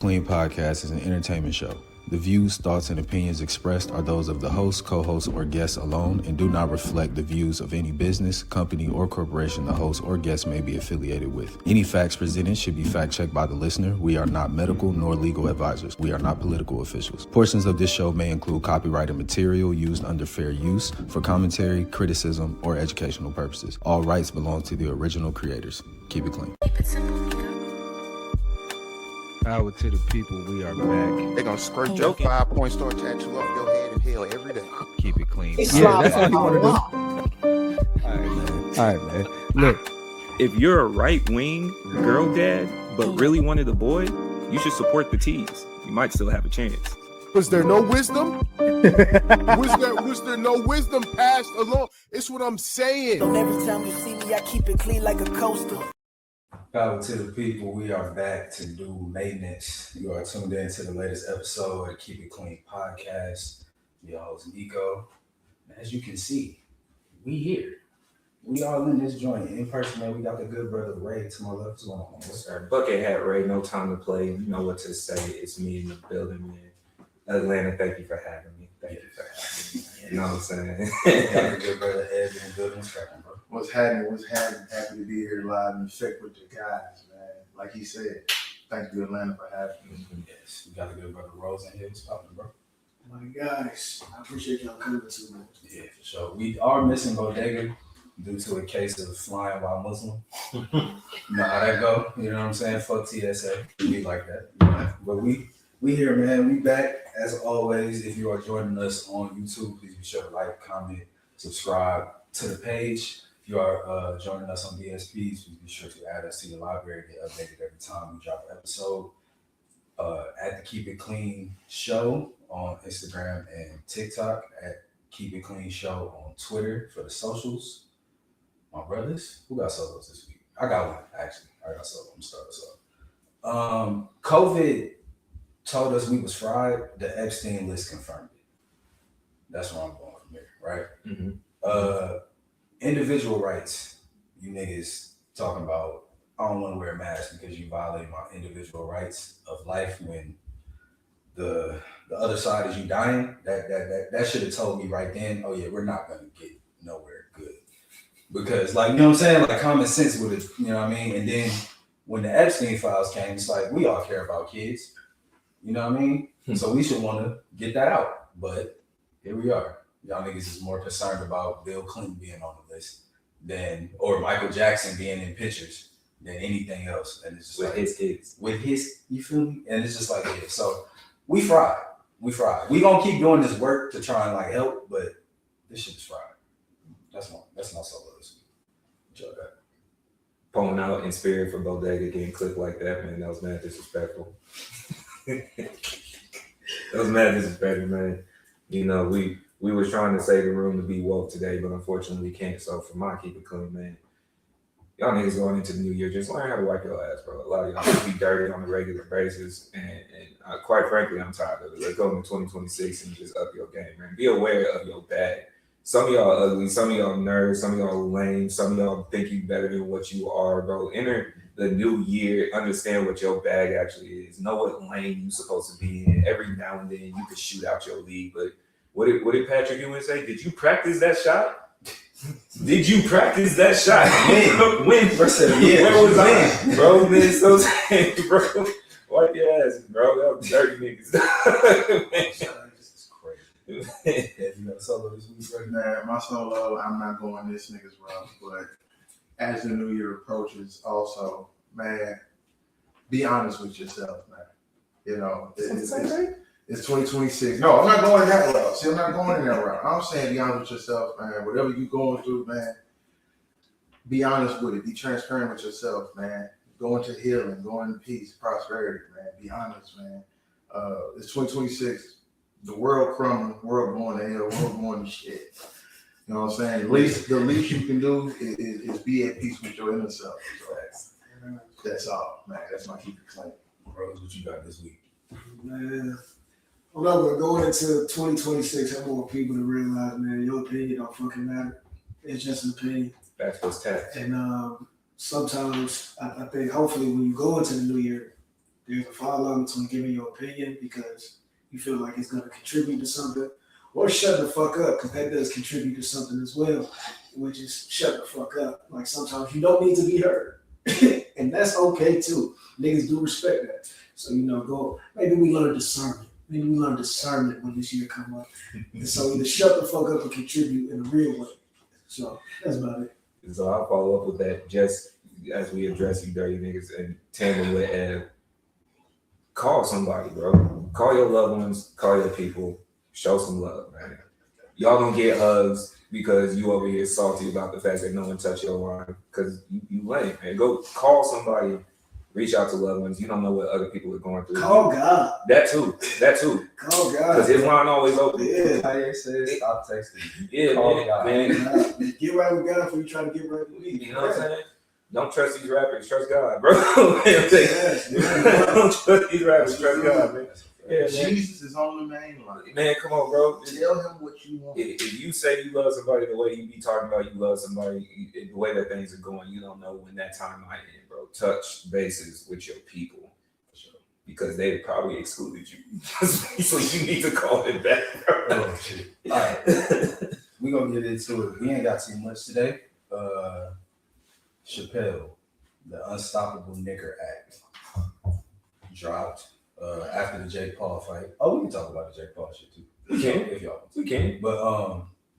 Clean Podcast is an entertainment show. The views, thoughts, and opinions expressed are those of the host, co-host, or guests alone and do not reflect the views of any business, company, or corporation the host or guest may be affiliated with. Any facts presented should be fact-checked by the listener. We are not medical nor legal advisors. We are not political officials. Portions of this show may include copyrighted material used under fair use for commentary, criticism, or educational purposes. All rights belong to the original creators. Keep it clean. Keep it simple, Nico. Power to the people, we are back. They're gonna squirt your 5-point star tattoo off your head in hell every day. Keep it clean. Yeah, that's all you want to do. All right, man. Look, If you're a right-wing girl dad, but really wanted a boy, you should support the T's. You might still have a chance. Was there no wisdom? was there no wisdom passed along? It's what I'm saying. And every time you see me, I keep it clean like a coaster. Power to the people, we are back to do maintenance. You are tuned in to the latest episode of Keep It Clean podcast. Your host Nico. As you can see, we here. We all in this joint. In person, man, we got the good brother Ray to my left. What's going on? Yes, sir. Bucket hat Ray, no time to play. You know what to say. It's me in the building, man. Atlanta, thank you for having me. Thank you for having me. You know what I'm saying? Got the good brother Ed in the building. What's cracking, bro? What's happening? Happy to be here live in effect with the guys, man. Like he said, thank you, Atlanta, for having me. Yes, we got the good brother Rose in here. What's popping, bro? my guys, I appreciate y'all coming to me. Yeah, for sure. We are missing Bodega due to a case of flying while Muslim. You know how that go? You know what I'm saying? Fuck TSA. We like that. You know? But we here, man. We back as always. If you are joining us on YouTube, please be sure to like, comment, subscribe to the page. If you are joining us on DSPs, please be sure to add us to your library. Get updated every time we drop an episode. At the Keep It Clean Show on Instagram and TikTok. At Keep It Clean Show on Twitter for the socials. My brothers, who got solos this week? I got one, actually. I got solo. I'm starting us off. COVID told us we was fried. The Epstein list confirmed it. That's where I'm going from here, right? Mm-hmm. Individual rights. You niggas talking about, I don't want to wear a mask because you violate my individual rights of life when the other side is you dying. That should have told me right then, oh yeah, we're not going to get nowhere good. Because, like, you know what I'm saying? Like, common sense would have, you know what I mean? And then when the Epstein files came, it's like, we all care about kids. You know what I mean? So we should want to get that out. But here we are. Y'all niggas is more concerned about Bill Clinton being on the list or Michael Jackson being in pictures than anything else. And it's just With like, his kids. with his, you feel me? And it's just like, yeah. So we fried. We gonna keep doing this work to try and like help, but this shit is fried. That's not solo this week. What y'all got? Pulling out in spirit for Bodega getting clipped like that, man. That was mad disrespectful. That was mad disrespectful, man. You know, we was trying to save the room to be woke today, but unfortunately we can't. So for my Keep It Clean, man, y'all niggas going into the new year, just learn how to wipe your ass, bro. A lot of y'all be dirty on a regular basis, and quite frankly, I'm tired of it. Let's go into 2026 and just up your game, man. Be aware of your bag. Some of y'all ugly, some of y'all nerds, some of y'all lame, some of y'all think you better than what you are, bro. Enter the new year, understand what your bag actually is. Know what lane you're supposed to be in. Every now and then you can shoot out your league, but what did Patrick Ewing say? Did you practice that shot? Did you practice that shot? When? Where was I? Bro, man, so sad, bro. Wipe your ass, bro. That was dirty niggas. This is crazy. Have you got a solo this week, right? Man, my solo, I'm not going this nigga's route, but as the new year approaches, also, man, be honest with yourself, man. You know, it's 2026. No, I'm not going that route. See, I'm not going in that route. I'm saying be honest with yourself, man. Whatever you're going through, man, be honest with it. Be transparent with yourself, man. Go into healing, go into peace, prosperity, man. Be honest, man. It's 2026. The world crumbling, world going to hell, world going to shit. You know what I'm saying? The least you can do is be at peace with your inner self. So that's all, man. That's my Keep It Clean. Rose, what you got this week? Man, although we're going into 2026, I want people to realize, man, your opinion don't fucking matter. It's just an opinion. That's what's tapped. And sometimes I think hopefully when you go into the new year, There's a fine line between giving your opinion because you feel like it's going to contribute to something, or shut the fuck up because that does contribute to something as well, which is shut the fuck up. Like sometimes you don't need to be heard, and that's okay too. Niggas do respect that. So go. Maybe we learn discernment. Maybe we learn discernment when this year come up. And so either shut the fuck up or contribute in a real way. So that's about it. So I'll follow up with that just as we address you dirty niggas and tandem with Ev. Call somebody, bro. Call your loved ones, call your people, show some love, man. Y'all don't get hugs because you over here salty about the fact that no one touched your line because you lame, man. Go call somebody, reach out to loved ones. You don't know what other people are going through. Call God. That too. Call God. Because his line always open. Yeah. Kanye says, stop texting. Yeah, Call man. Get right with God before you try to get right with me. You know what I'm saying? Don't trust these rappers, trust God, bro. Don't trust these rappers, trust God, man. Yeah, Jesus is on the main line. Man, come on, bro. Tell him what you want. If you say you love somebody the way you be talking about you love somebody, the way that things are going, you don't know when that time might end, bro. Touch bases with your people because they probably excluded you. So you need to call it back, bro. Oh, shit. All right. We're going to get into it. We ain't got too much today. Chappelle, the Unstoppable Nigger Act, dropped after the Jake Paul fight. Oh, we can talk about the Jake Paul shit too. We can. If y'all want to. We can. But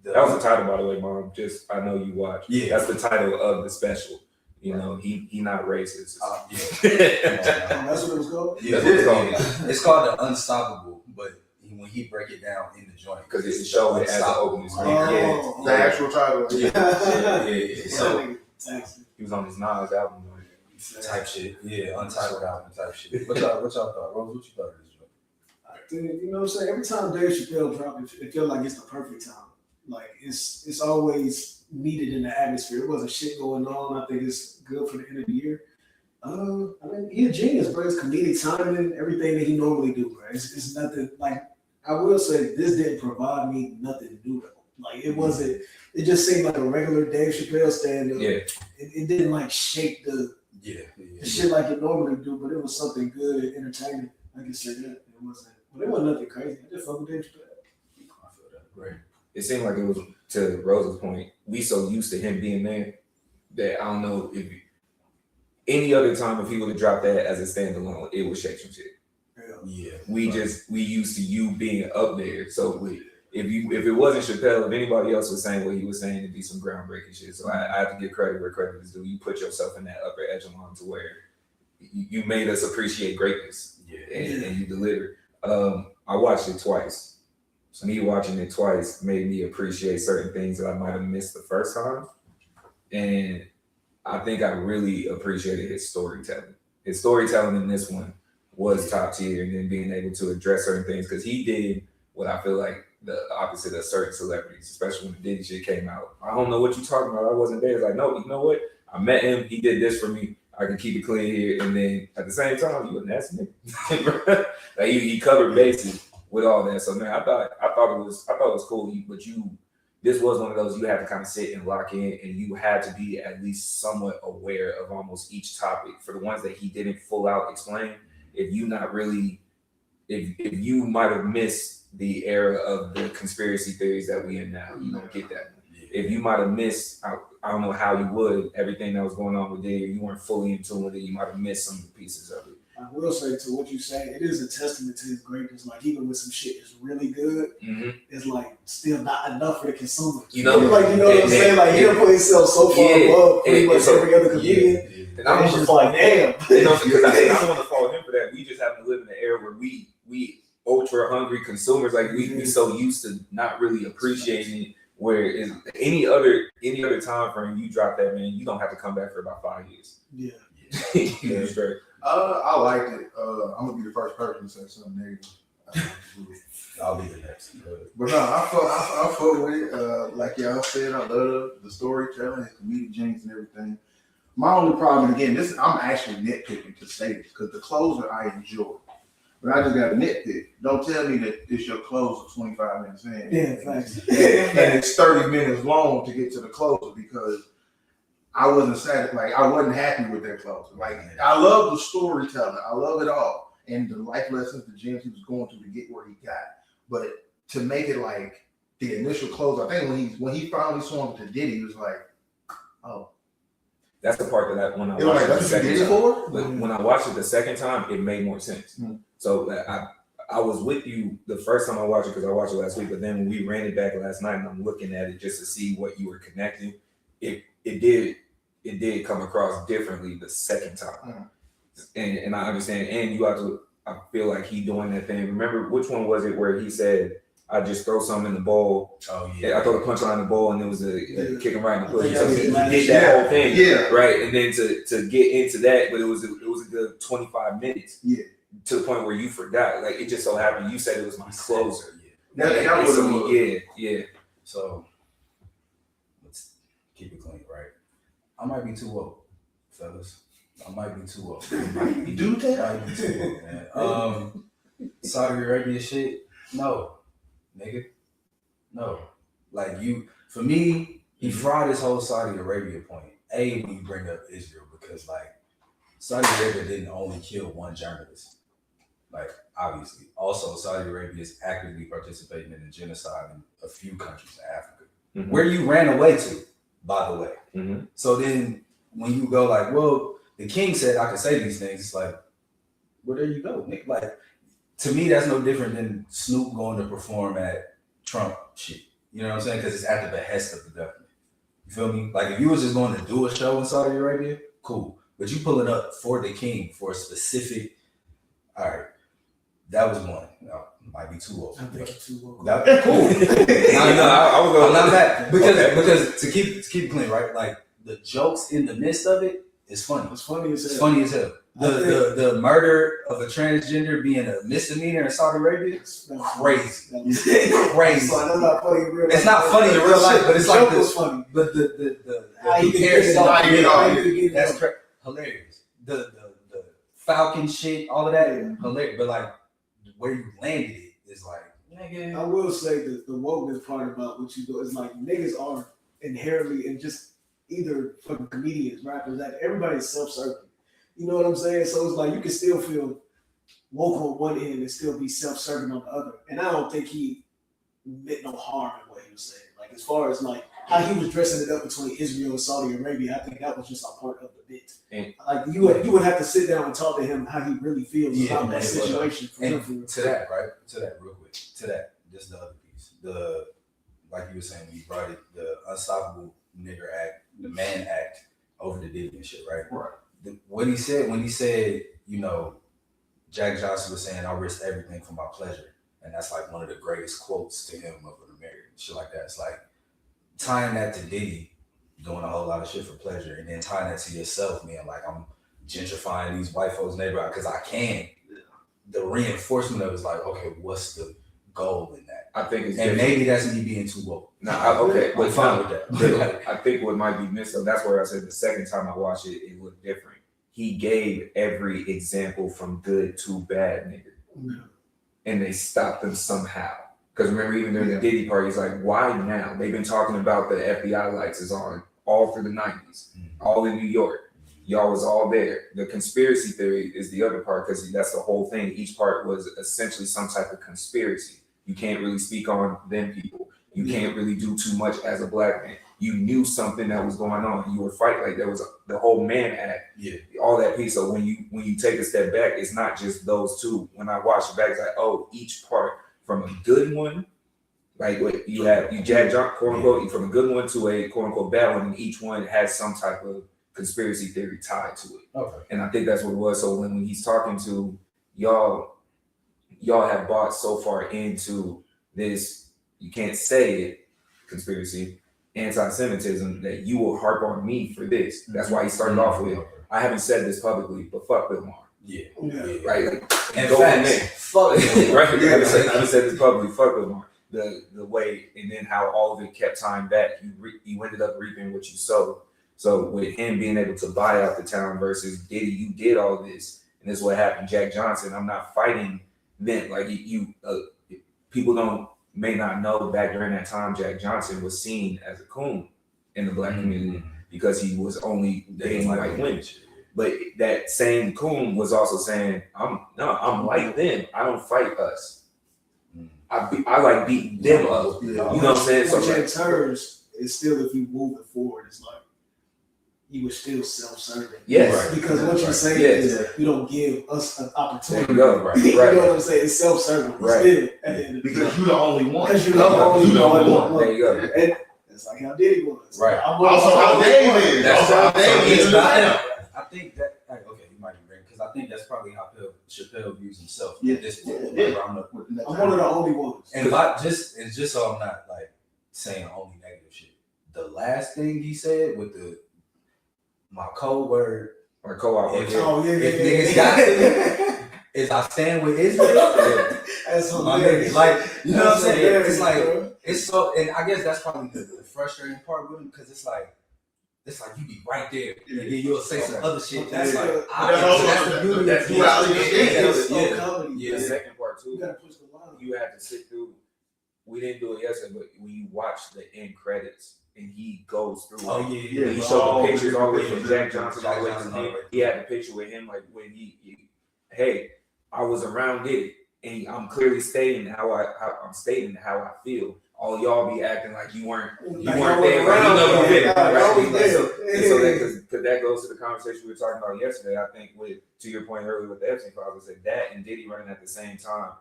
that was the title, by the way, Mom. Just I know you watch. Yeah. That's the title of the special. You know, he not racist. Yeah. That's what it was called? Yeah, That's what it's called. It's called the Unstoppable, but when he break it down in the joint, Because it's showing it as an opening screen. Oh. The actual title. Yeah. So He was on his Nas album. type shit. Yeah, untitled album type shit. What y'all thought? Rose, what you thought of this joint? I think, you know what I'm saying? Every time Dave Chappelle drops, it feels like it's the perfect time. Like it's always needed in the atmosphere. There wasn't shit going on. I think it's good for the end of the year. I mean, he's a genius, bro. It's comedic timing, everything that he normally do, bro. It's nothing like I will say this didn't provide me nothing new though. Like it wasn't. It just seemed like a regular Dave Chappelle stand-up. Yeah. It didn't like shake the shit like it normally do, but it was something good and entertaining. I can say that. It wasn't. But it wasn't nothing crazy. I just fuck with Dave Chappelle. I feel that. Great. It seemed like it was, to Rose's point, we so used to him being there that I don't know if any other time if he would have dropped that as a standalone, it would shake some shit. Yeah. We used to you being up there. So if it wasn't Chappelle, if anybody else was saying what he was saying, it'd be some groundbreaking shit. So I have to give credit where credit is due. You put yourself in that upper echelon to where you made us appreciate greatness. Yeah. And you delivered. I watched it twice. So me watching it twice made me appreciate certain things that I might have missed the first time. And I think I really appreciated his storytelling. His storytelling in this one was top tier, and then being able to address certain things because he did what I feel like the opposite of certain celebrities, especially when the Diddy shit came out. I don't know what you're talking about. I wasn't there. It's like, no, you know what? I met him. He did this for me. I can keep it clean here. And then at the same time, you a nasty nigga. Like he covered bases with all that. So man, I thought it was cool. But this was one of those you had to kind of sit and lock in, and you had to be at least somewhat aware of almost each topic. For the ones that he didn't full out explain, if you might have missed the era of the conspiracy theories that we in now, you don't get that. If you might have missed, I don't know how you would, everything that was going on with Diddy, you weren't fully in tune with it, you might have missed some of the pieces of it. I will say to what you say, it is a testament to his greatness. Like even with some shit that's really good, it's like still not enough for the consumer. You know what I'm saying? Like he done put himself so far above pretty much every other comedian. And I'm just like, damn. I don't want to fault him for that. We just happen to live in an era where we ultra hungry consumers, like we so used to not really appreciating it. Where is any other time frame you drop that, man, you don't have to come back for about 5 years. Yeah. Straight. I liked it. I'm gonna be the first person to say something negative. I'll be the next. But no, I fuck with it. Like y'all said, I love the storytelling, his comedic genius and everything. My only problem, again, I'm actually nitpicking to say this because the closer I enjoy. But I just got a nitpick. Don't tell me that it's your closer 25 minutes in. Yeah, thanks. And it's 30 minutes long to get to the closer because I wasn't sad. Like I wasn't happy with their closing. Like I love the storytelling. I love it all, and the life lessons, the gems he was going to get where he got. But to make it like the initial close, I think when he finally swung to Diddy, he was like, oh. That's the part that when I It was watched like, it the that's what you second did it time. for? But when I watched it the second time, it made more sense. Mm. So I was with you the first time I watched it because I watched it last week. But then when we ran it back last night and I'm looking at it just to see what you were connecting, it did come across differently the second time. And I understand. And you have to. I feel like he doing that thing. Remember which one was it where he said, "I just throw something in the bowl." Oh yeah. I throw the punchline in the bowl, and it was a kicking right in the pussy. So he did that whole thing, right? And then to get into that, but it was a good 25 minutes. Yeah. To the point where you forgot. Like it just so happened you said it was my closer. Yeah. That was yeah. So let's keep it clean, right? I might be too old, fellas. I might be too old. Might be too old, man. Saudi Arabia shit, no, nigga, no. Like for me, he fried his whole Saudi Arabia point. When you bring up Israel, because like Saudi Arabia didn't only kill one journalist. Like obviously, also Saudi Arabia is actively participating in the genocide in a few countries in Africa, where you ran away to, by the way. So then when you go like, well, the king said I could say these things, it's like, well, there you go, Nick. Like, to me, that's no different than Snoop going to perform at Trump shit. You know what I'm saying? Because it's at the behest of the government. You feel me? Like, if you was just going to do a show in Saudi Arabia, cool. But you pull it up for the king for a specific, all right, that was one. No, might be too old. I think it's too old. Cool. I would go. Not that because to keep it clean, right? Like the jokes in the midst of it is funny. It's funny as hell. It's funny as hell. The murder of a transgender being a misdemeanor in Saudi Arabia, crazy. Crazy. It's not funny in real life, but it's like this funny. But the that's hilarious. The Falcon shit, all of that, hilarious. But like where you landed it is like, nigga. I will say that the wokeness part about what you do is like niggas are inherently and just either fucking comedians, rappers, that everybody's self-serving. You know what I'm saying? So it's like you can still feel woke on one end and still be self-serving on the other. And I don't think he meant no harm in what he was saying. Like as far as like how he was dressing it up between Israel and Saudi Arabia, I think that was just a part of the bit. Like you would have to sit down and talk to him how he really feels about that situation. To that, right? To that, real quick. To that, just the other piece. Like you were saying, when you brought it, the Unstoppable Nigger Act, the Man Act over the Diddy and shit, right? Right. What he said when he said, you know, Jack Johnson was saying, "I risk everything for my pleasure," and that's like one of the greatest quotes to him of an American. Shit like that. It's like tying that to Diddy doing a whole lot of shit for pleasure, and then tying that to yourself, man. Like I'm gentrifying these white folks' neighborhood because I can. The reinforcement of it is like, okay, what's the goal in that? I think it's and maybe that's me being too woke. Okay, I'm fine with that. I think what might be missed, so that's where I said the second time I watched it, it looked different. He gave every example from good to bad, nigga, and they stopped them somehow. Because remember, even during the Diddy party, he's like, why now? They've been talking about the FBI lights is on all through the 90s, all in New York. Y'all was all there. The conspiracy theory is the other part, because that's the whole thing. Each part was essentially some type of conspiracy. You can't really speak on them people. You can't really do too much as a black man. You knew something that was going on. You were fighting. Like there was the whole Man Act, all that piece. So when you take a step back, it's not just those two. When I watch it back, it's like, oh, each part from a good one, like what you Jack John, quote unquote, from a good one to a quote unquote bad one, and each one has some type of conspiracy theory tied to it. Okay. And I think that's what it was. So when he's talking to y'all have bought so far into this, you can't say it, conspiracy, anti-Semitism, that you will harp on me for this. That's why he started off with, I haven't said this publicly, but fuck Bill Maher. Right? Like, and go from there. Fuck it. Right? I haven't said this publicly, fuck Bill Maher. The way, and then how all of it kept tying back, you ended up reaping what you sowed. So with him being able to buy out the town versus Diddy, you did all this, and this is what happened. Jack Johnson, I'm not fighting them. Like people may not know back during that time, Jack Johnson was seen as a coon in the black community. because he was only dating white women. But that same coon was also saying, I'm like them. I don't fight us. I like beating them up. You know what I'm saying? So So in terms, it's still, if you move it forward, it's like you were still self-serving. yes, Right. Because what you're saying is you don't give us an opportunity. there you go. Right, You know right. what I'm saying? It's self-serving. Right. Still, at the end of the Because day. you're the only one. Because you're the only one. There you go. And that's like how Diddy was. Right. Also how Dave is. That's Also how how Dave Dave is. is. I think that okay, you might be right because I think that's probably how Chappelle views himself at this point. Yeah. Like, I'm one of the only ones. and just so I'm not like saying only negative shit. The last thing he said with my code word, Or co-op. If- Oh, yeah, if yeah, niggas got to, is I stand with Israel. That's My hilarious. nigga, like you know what I'm saying? hilarious, It's like bro. it's so, and I guess that's probably the frustrating part with him because it's like you be right there, and then you'll say some other shit. That's like That's also the beauty that's of duality of it. shit. So comedy. Yeah. The second part You too, gotta push the line. you had to sit through. We didn't do it yesterday, but when you watch the end credits and he goes through. Oh it, yeah, He yeah. showed the pictures all the way pictures. from Jack Johnson all the way to Johnson all the him. way. He had the picture with him like when hey, I was around it, and I'm clearly stating how I'm stating how I feel. All y'all be acting like you weren't there. Like, you know you did, right? And so because that goes to the conversation we were talking about yesterday. I think to your point earlier with the Epstein files, I said that and Diddy running at the same time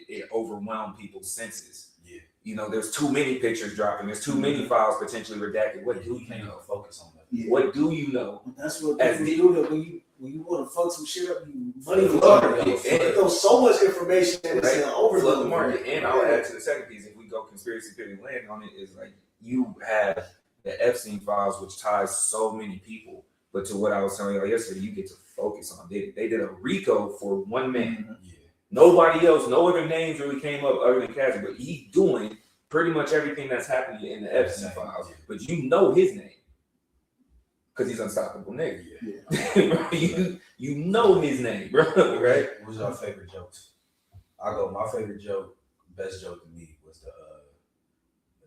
it overwhelmed people's senses. Yeah. You know, there's too many pictures dropping. There's too many files potentially redacted. What do You you can't know? focus on that. Yeah. What do you know? That's what As people do. That when you want to fuck some shit up, you money Flood flood. the market. There's so much information that it's Right. an overload. Flood the market. And I'll add to the second piece, if we go conspiracy theory land on it, is like you have the Epstein files, which ties so many people. But to what I was telling y'all yesterday, you get to focus on it. They did a RICO for one man. Yeah. Nobody else, no other names really came up other than Cassie, but he's doing pretty much everything that's happening in the Epstein files. But you know his name. Because he's unstoppable nigga. Yeah. you know his name, bro. Right? What's your favorite jokes? I go. My favorite joke, best joke to me was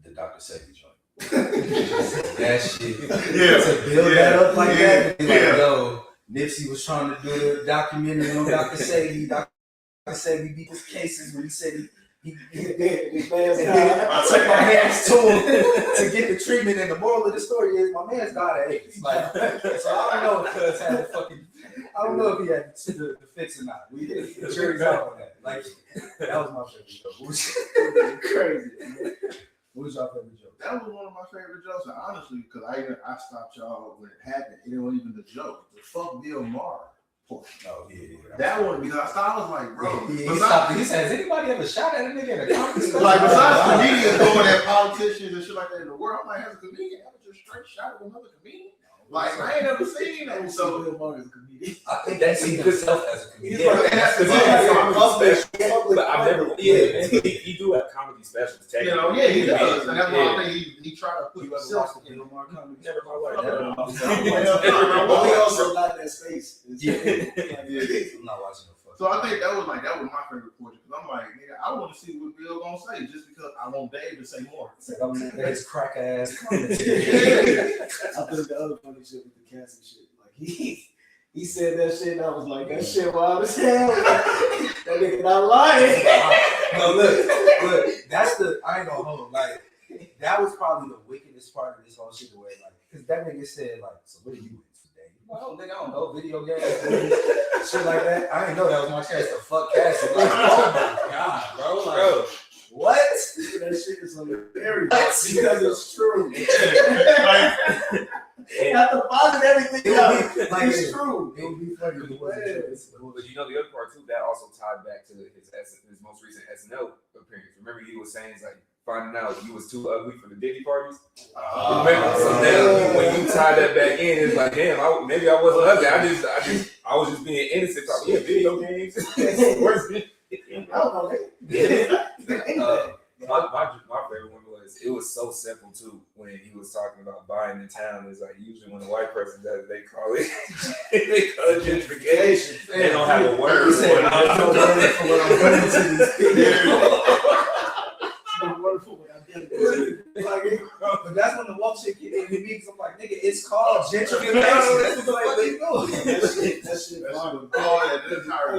the Dr. Sebi joint. That shit. Yeah. To build that up like that. Be like, Yeah. yo, Nipsey was trying to do a documentary on Dr. Sebi. Dr. Sebi beat his cases when he said he I took my hands to him to get the treatment, and the moral of the story is my man's died at AIDS. Like, so I don't know if Cuz had I don't know if he had the fix or not. The jury's out on that. Like, that was my favorite joke. What was crazy? What was your favorite joke? That was one of my favorite jokes, and honestly, because I stopped y'all when it happened. It wasn't even the joke. The fuck Bill Maher portion. Oh yeah. That one, because I was like, bro. He stopped. He said, "Has anybody ever shot at a nigga in a comedy special?" Like, besides comedians going at politicians and shit like that in the world, I'm like, has a comedian ever just straight shot at another comedian? Like, I ain't never seen that. So, I think that's he himself as a comedian. Yeah, and that's the thing. But I've never, he do have comedy specials. you know, yeah, he does. And that's why I think he tried to put You ever himself watched the in. Bill Maher comedy? Never my life. But we also got that space. Yeah. I'm not watching the fuck. So I think that was my favorite portion. Because I'm like, nigga, I want to see what Bill gonna say just because I want Dave to say more. I'm looking at his crack ass commentary. I think the other funny shit with the Cassie shit, like he said that shit, and I was like, that shit wild as hell. That nigga not lying. No, look, that's I ain't gonna hold. Like, that was probably the wickedest part of this whole shit. Where, like, because that nigga said, like, so what are you into today? Like, oh, nigga, I don't know, video games, movies, shit like that. I didn't know that was my chance to fuck Cassie. Like, oh my god, bro. Like, Bro. what? That shit is hilarious because it's true. Not to posit everything out. Like, it's true. It would be funny if it wasn't true. But you know the other part too, that also tied back to his most recent SNL appearance. Remember he was saying, it's like, finding out you was too ugly for the Diddy parties. Remember? So now when you tie that back in, it's like, damn, maybe I wasn't ugly. I was just being innocent. Talking, yeah, video games. Worse than I don't know. my favorite one was, it was so simple too when he was talking about buying the town. It's like usually when a white person does it, they call it gentrification. They don't have a word for it. I don't know what I'm doing to these people. Wonderful. But that's when the woke shit kicked in me because I'm like, nigga, it's called gentrification. That's the fuck you doing. That shit.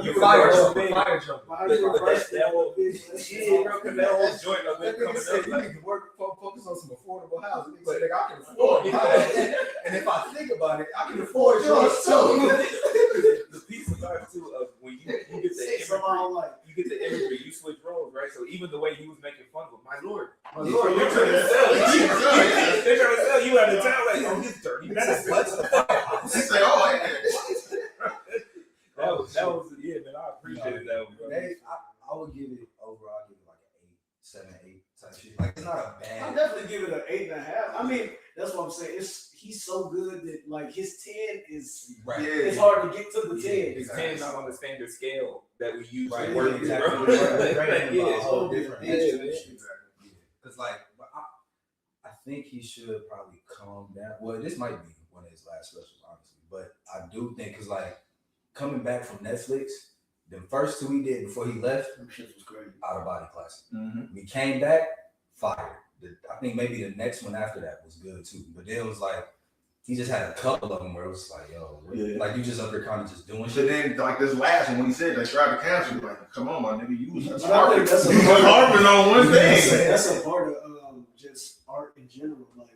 You Fire jump, jump, fire jump. That whole joint of That it nigga coming said up you like, need to focus on some affordable housing. Nigga said, nigga, I can afford it. And if I think about it, I can afford yours too. the piece about it too of when you get the Somehow, imagery, like, you get the imagery, you switch roles, right? So even the way he was making fun of him, my lord, Lord, they're trying to sell you. They're trying to sell you out of town like, oh, he's dirty. That's He say, oh, hey. that was yeah, man. I appreciated that one, bro. I would give it overall. I'd give it like an 8, 7, 8 type shit. Like it's not a I'll bad. definitely give it an 8.5. I mean, that's what I'm saying. He's so good that like his 10 is Right. it's hard to get to the 10. His 10 not on the standard scale that we use Right, to work with, exactly. bro. Right. Yeah, A whole different yeah, age. man. Because like, I think he should probably calm down. Well, this might be one of his last specials, honestly. But I do think, because like coming back from Netflix, the first 2 he did before he left, That shit was crazy. Out of Body classic. Mm-hmm. We came back, fire. I think maybe the next one after that was good too. But then it was like, he just had a couple of them where it was like, yo, like you just up there kind of just doing But shit. then, like this last one, when he said they tried to cancel, you like, come on, my nigga, you was But I think that's a harping on one thing. That's a part of just art in general. Like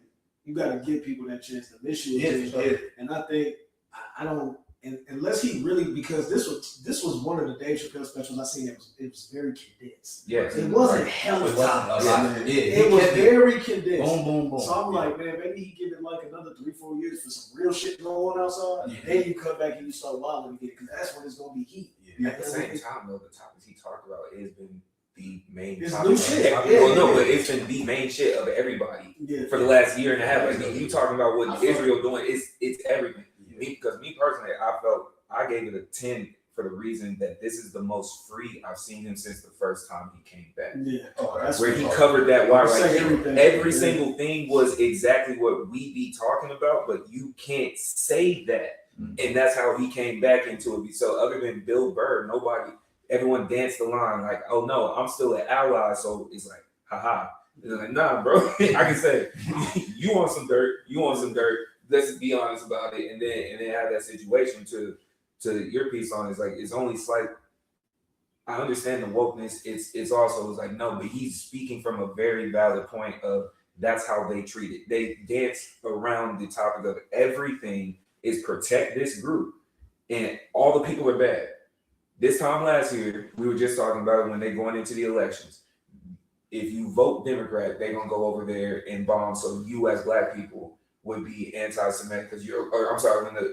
you got to give people that chance to miss you again. Yeah. And I think I don't, unless he really, because this was one of the Dave Chappelle specials I seen. It was very condensed. Yes. It wasn't hella It wasn't a topics. lot. It was very condensed. Boom, boom, boom. So I'm like, man, maybe he give it like another 3-4 years for some real shit going on outside. Yeah. Then you come back and you start wilding again, because that's when it's gonna be heat. Yeah. At the same time, though, the topics he talked about has been the main It's topic. new shit. Well, no, but it's been the main shit of everybody Yeah. for the last year and a half. Like you talking about what Israel doing, it's everything. Because me personally, I felt I gave it a 10 for the reason that this is the most free I've seen him since the first time he came back. Yeah. That's Where he covered that wire, like everything. every single thing was exactly what we be talking about, but you can't say that. And that's how he came back into it. So other than Bill Burr, everyone danced the line like, oh no, I'm still an ally. So it's like, haha. It's like, nah, bro. I can say, you want some dirt, let's be honest about it, and then have that situation to your piece on is like it's only slight. I understand the wokeness. It's also like no, but he's speaking from a very valid point of that's how they treat it. They dance around the topic of everything is protect this group, and all the people are bad. This time last year, we were just talking about it when they're going into the elections. If you vote Democrat, they're gonna go over there and bomb. So you as Black people would be anti-Semitic because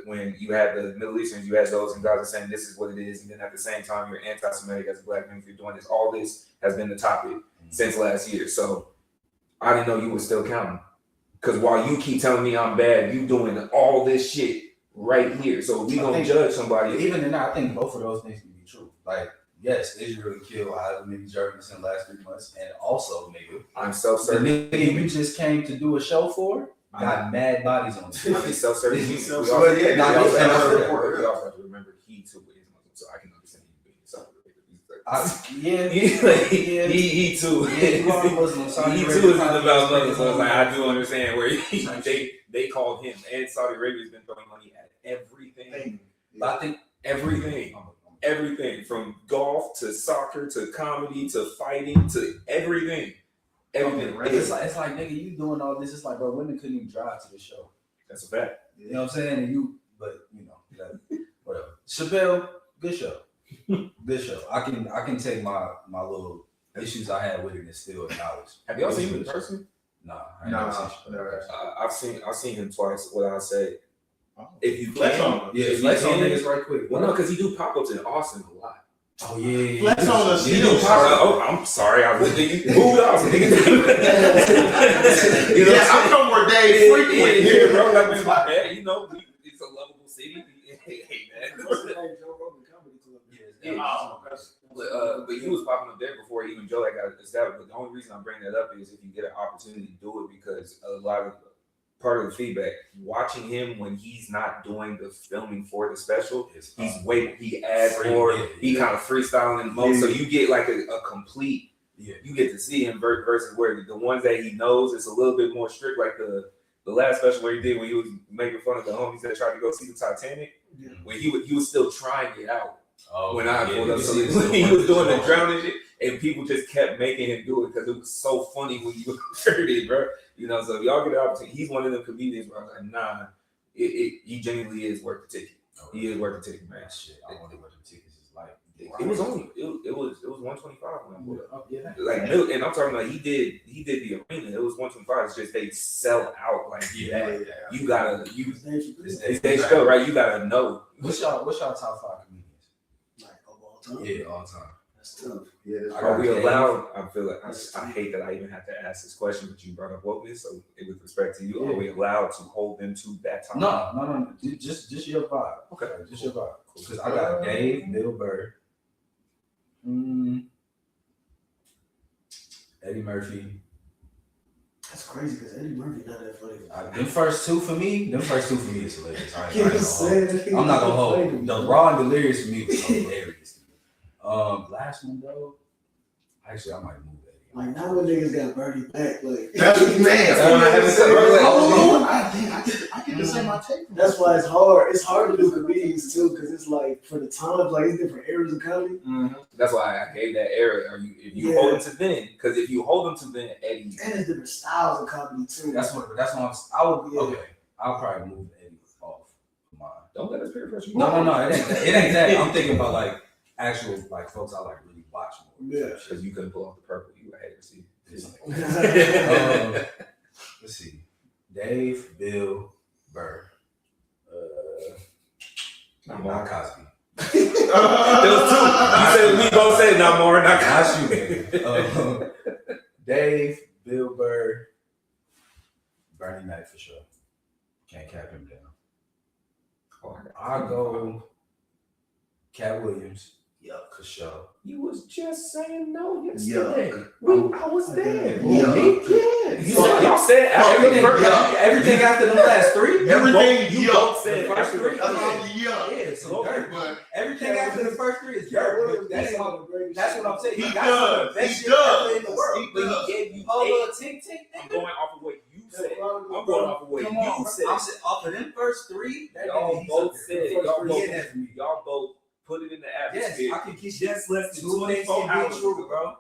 when you had the Middle Easterns, you had those in Gaza saying this is what it is, and then at the same time you're anti-Semitic as a Black man if you're doing this. All this has been the topic since last year. So I didn't know you were still counting. Because while you keep telling me I'm bad, you doing all this shit right here. So we gonna judge somebody. Even in that, I think both of those things can be true. Like, yes, Israel killed however many Germans in the last 3 months, and also, nigga, I'm the self-certain. nigga you just came to do a show for got mad bodies on it. I'm self-certain. We Yeah, also have to remember he too is Muslim, so I can understand you being self-certain. He too. He too is about Muslims. So like, I do understand where they called him, and Saudi Arabia's been throwing money at everything. But I think Everything from golf to soccer to comedy to fighting to everything. it's like nigga, you doing all this. It's like, bro, women couldn't even drive to the show. That's a fact. You know what I'm saying? But whatever. Chappelle, good show. Good show. I can take my little issues I had with it and still acknowledge. Have y'all seen him in person? Nah, I ain't never seen Chappelle. I've seen him twice. What I say, if you Flex can, on him. yeah, Flex on niggas right quick. Well, no, because he do pop-ups in Austin a lot. Oh yeah. Flex on us. He do pop-ups. Oh, I'm sorry, I was thinking, moved Austin. Yeah, I come where Dave frequent. Yeah, bro. Like, man, my bad. You know, it's a lovable city. Hey, man. But he was popping up there before even Joe got established. But the only reason I'm bringing that up is if you get an opportunity to do it, because part of the feedback, watching him when he's not doing the filming for the special, he adds more, he kind of freestyling in the most. So you get like a complete, you get to see him versus where the ones that he knows it's a little bit more strict, like the last special where he did when he was making fun of the homies that tried to go see the Titanic, when he was still trying it out. When I pulled up, so he was doing the drowning shit, and people just kept making him do it because it was so funny when you heard it, bro. You know, so if y'all get the opportunity, he's one of them comedians where I was like, nah, he genuinely is worth the ticket. He is worth the ticket, man. Shit, I wonder what the tickets is like. It was only it was 125 when I pulled up. Yeah. Like, and I'm talking like he did the arena. It was 125. It's just they sell out like that. You gotta it's Dave Chappelle, right? You gotta know. What's y'all top 5 comedians? Like of all time. Yeah, all time. That's tough. Yeah, Are we allowed? I feel like I hate that I even have to ask this question, but you brought up wokeness. So with respect to you, are we allowed to hold them to that time? No. Just your vibe. Okay, just your vibe. Because I got Dave, Bill Burr, Eddie Murphy. That's crazy because Eddie Murphy not that funny. Them first two for me is hilarious. I'm not gonna hold. The Raw and Delirious for me was hilarious. Last one though, actually I might move Eddie. Like now when niggas got Bernie back, like that's I get to say my take. That's why it's hard. It's hard to do comedians too, because it's like for the times, like it's different eras of comedy. Mm-hmm. That's why I gave that era. If you hold them to then, because if you hold them to then, Eddie, and it's different styles of comedy too. That's what I would. Okay, I'll probably move Eddie off mine. Don't let us peer pressure. No, it ain't that. I'm thinking about like actual like folks I like really watch more. Yeah, because you couldn't pull off the purple. You had to see. Let's see. Dave, Bill, Burr, not Cosby. Those two. You said we both said not more, not Cosby. Dave, Bill Burr, Bernie Mac for sure. Can't cap him down. I'll go Cat Williams. Yuck, for sure. You was just saying no yesterday. Yuck. I was there. Yuck. Y'all said everything after the last 3. Everything you both said the first 3. Yeah, So dirt. but Everything after the first 3 is dirt. That's what I'm saying. He That's the best shit ever in the world. But he gave you Tick. I'm going off of what you said. I'm going off of what you said. I'm saying off of them first 3. Y'all both said. Y'all both put it in the atmosphere. Yes, I can keep just less than 24 hours, bro.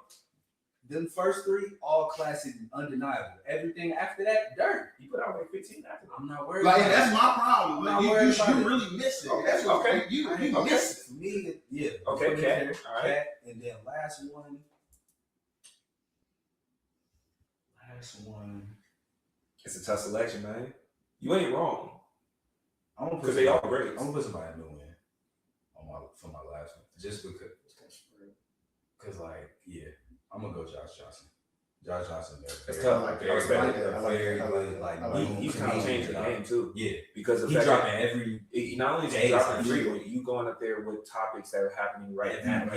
Them first 3, all classic and undeniable. Everything after that, dirt. You put out like 15 after that. I'm not worried. like about that's my problem. I'm not You worried about it. really miss it. Okay, That's what okay. you it. miss it. For me, yeah. Okay, Cat. All right. Cat, and then last one. It's a tough selection, man. You ain't wrong. I'm gonna Because they all great. I'm gonna put somebody new in for my last one, just because like I'm gonna go Josh Johnson. Josh Johnson, It's tough. I respect like it. that. I like that. He's kind of changed the game too. Yeah, Because he dropping every. Not only is he dropping frequently, you going up there with topics that are happening right now.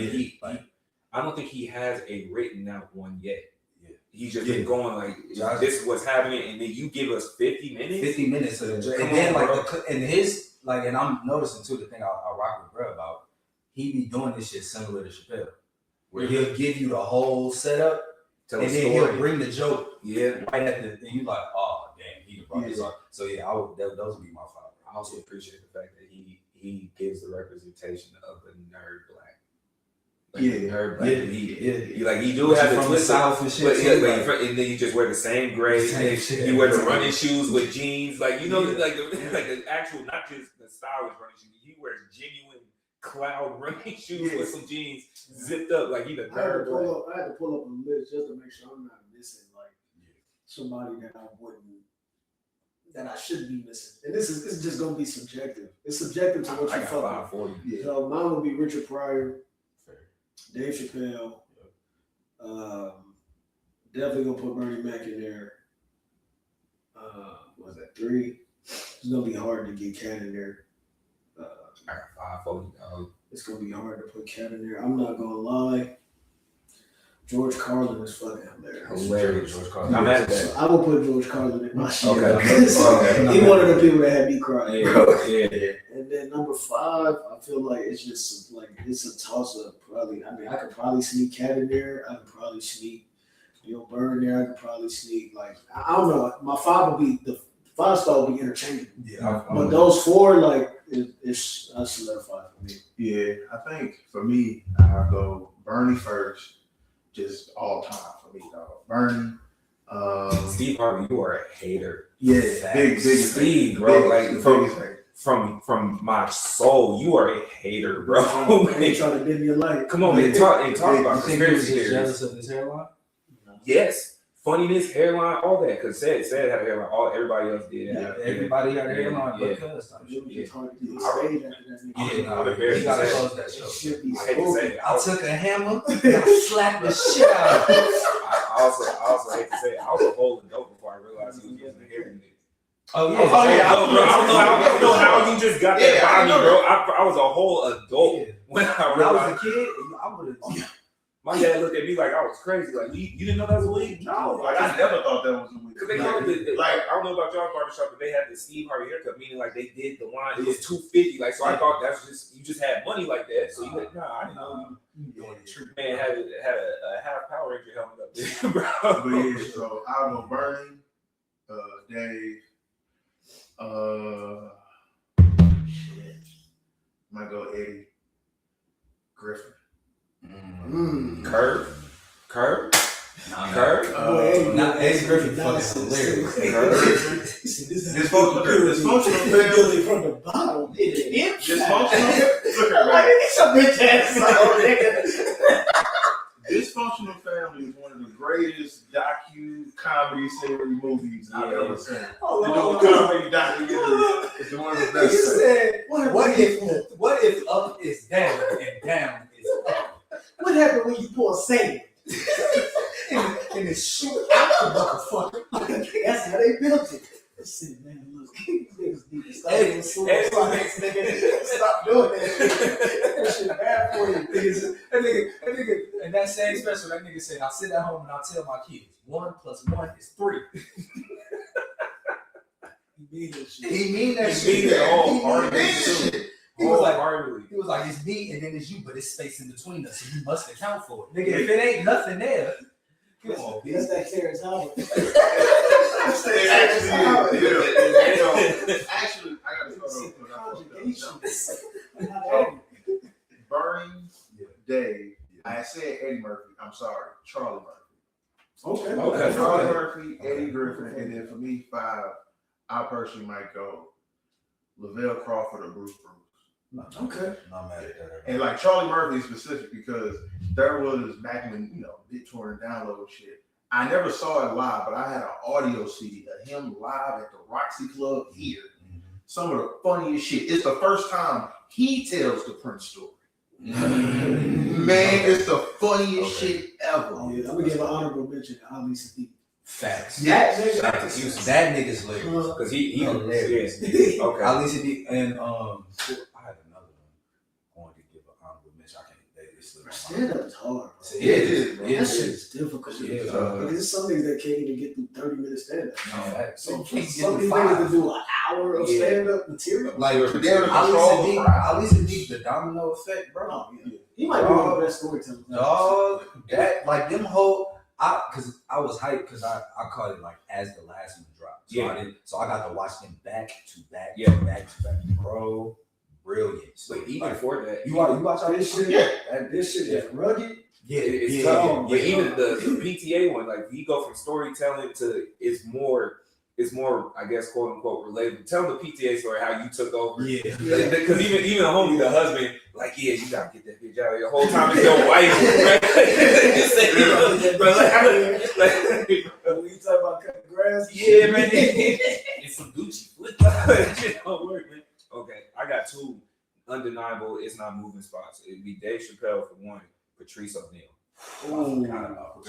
I don't think he has a written out one yet. Yeah. He's just been going like, this is what's happening, and then you give us 50 minutes. 50 minutes of and then and I'm noticing too the thing I rock with bro about. He be doing this shit similar to Chappelle, where he'll give you the whole setup, and then he'll bring the joke, right at the, and you like, oh damn, he brought this up. So those would be my 5. I also appreciate the fact that he gives the representation of a nerd black. Nerd black. He do have from the South and shit, and then you just wear the same gray. You wear the running shoes with jeans, like the actual, not just the stylish running shoes. He wears genuine cloud running shoes with some jeans zipped up like he the nerd. I had to pull up a list just to make sure I'm not missing like somebody that I should be missing. And this is just gonna be subjective. It's subjective to what you fuck with. So mine would be Richard Pryor, Dave Chappelle. Definitely gonna put Bernie Mac in there. Was that 3? It's gonna be hard to get Cat in there. I got 5 for you. It's gonna be hard to put Cat in there. I'm not gonna lie. George Carlin is fucking hilarious. George Carlin. I'm mad at that. So I will put George Carlin in my shit. Okay. He's one of the people that had me crying. Yeah. And then number 5, I feel like it's just like it's a toss up. Probably, I could probably sneak Cat in there. I could probably sneak Bill Burr in there. I could probably sneak I don't know. My 5 would be the 5-star will be interchangeable. Yeah, But those 4, like, it's solidified for me. Yeah, I think for me, I'll go Bernie first, just all time for me, dog. Bernie. Steve Harvey, you are a hater. Yeah, big Steve, bro. Like from my soul, you are a hater, bro. They try to dim your light. Come on, man. Talk about You think he was conspiracy just theories. jealous of his hairline? Yes, funniness, hairline, all that. Because said had a hairline. Everybody else did. Yeah, everybody got a hairline, Yeah. because It's hard to get stage after that nigga. yeah, I'm embarrassed you gotta to say. close that show. It should be I hate to say it. I took a hammer and I slapped the shit out of it. I also hate to say it. I was a holding dope before I realized he was using the hair. Oh yeah, Bro, I don't know how you just got that by me, bro. I was a whole adult Yeah. when I When I was realized. a kid, I would have. My dad looked at me like I was crazy. Like, you didn't know that was a wig? No. Like, I never thought that was a Because wig. they called it, Like, I don't know about y'all's barbershop, but they had the Steve Harvey haircut, meaning like they did the line. It was $250. Like, so I thought that's just, you just had money like that. So you like, nah, I didn't know you doing the treatment. Man had a half Power Ranger helmet up there, bro. but yeah, so I'll go Bernie, Dave, might go Eddie, Griffin. Curve. Not Eddie Griffin fucking hilarious. Dysfunctional family. From the bottom. Dysfunctional Family is one of the greatest docu-comedy series movies I've ever seen. Comedy documentary. It's one of the best. You said, what if up is down and down is up? What happened when you pour sand? And it shoot out the motherfucker. That's how they built it. I said, man, look, these niggas need to stop doing suicide, nigga. Stop doing that. That shit bad for you. That nigga, in that same special, that nigga said, I'll sit at home and I'll tell my kids, 1 + 1 is 3. He mean that shit. He mean that He shit. mean it all He mean heartedly, that too. shit. He was like, Wholeheartedly. He was like, it's me and then it's you, but it's space in between us, so you must account for it. Nigga, if it ain't nothing there, come on, That's that Terrence Howard. Actually, I gotta Conjugation. Bernie, Dave. I said Eddie Murphy. I'm sorry, Charlie Murphy. Okay. Charlie Murphy, Eddie Griffin, and then for me, 5. I personally might go Lavelle Crawford or Bruce Bruce. Okay. Not mad at that. And like Charlie Murphy is specific because there was back when BitTorrent and download shit. I never saw it live, but I had an audio CD of him live at the Roxy Club here. Some of the funniest shit. It's the first time he tells the Prince story. Man, it's the funniest shit ever. Oh, yeah. I'm gonna give an honorable mention to Ali Sadiq. Facts. That That nigga's hilarious. Because he Hilarious. yeah. Okay. At least he and I had another one. I wanted to give an honorable mention. I can't. It's Stand up is hard, bro. It is. That shit is difficult. Yeah, Because there's some niggas that can't even get through 30 minutes stand up. So Some these niggas to do an hour of stand up material. Like They're able to control the crowd. at least it needs the domino effect, bro. Oh, yeah. He might be one of the best storytellers. Dog, that like them whole. Because I was hyped because I caught it like as the last one dropped. So I got to watch them back to back, back to back, bro. Brilliant. But even for that, you watch all this shit. And this shit is rugged. Yeah, it's tough. But even the PTA one, like you go from storytelling to it's more, I guess, quote unquote, relatable. Tell the PTA story how you took over. Yeah. Because even the homie, the husband, like, yeah, you gotta get that bitch out of here. The whole time it's your wife. When you talk about cutting grass, Yeah, man. It's some Gucci. Shit don't work, man. Okay, I got 2 undeniable. It's not moving spots. It'd be Dave Chappelle for one. Patrice O'Neal.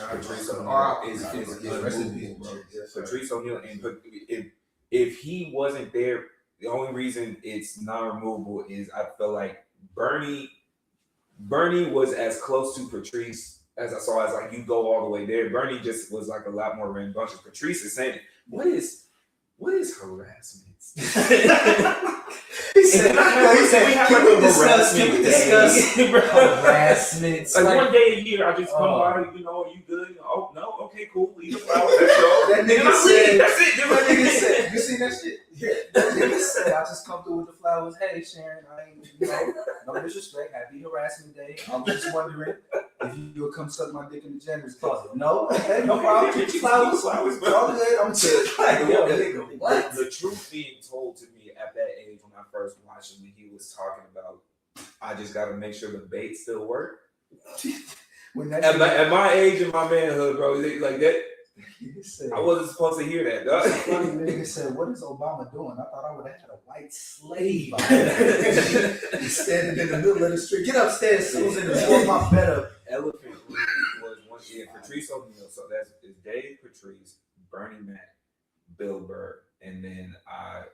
Patrice O'Neal is unmovable, bro. Patrice O'Neal, and if he wasn't there, the only reason it's non-removable is I feel like Bernie was as close to Patrice as I saw as like you go all the way there. Bernie just was like a lot more rambunctious. Patrice is saying, what is harassment? He can we discuss harassment? Like one day a year, I just come by. You know, are you good? Oh no, okay, cool. Leave the flowers. That's all. That nigga said. That's it. That nigga said. You seen that shit? Yeah. That nigga said, I just come through with the flowers. Hey, Sharon, I ain't, no disrespect. Happy harassment day. I'm just wondering if you'll come suck my dick in the janitor's closet. No, okay, no problem. Get your flowers. All good. I'm just like, yo, nigga, what? The truth being told to me at that age when I first watched him, he was talking about, I just got to make sure the bait still work. At my age in my manhood, bro, like that. Said, I wasn't supposed to hear that, dog. Funny nigga said, "What is Obama doing?" I thought I would have had a white slave out there. He's standing in the middle of the street. Get upstairs, Susan, and pull my bed up. Elephant was one year. Patrice O'Neal. So that's Dave Patrice, Bernie Mac, Bill Burr, and then I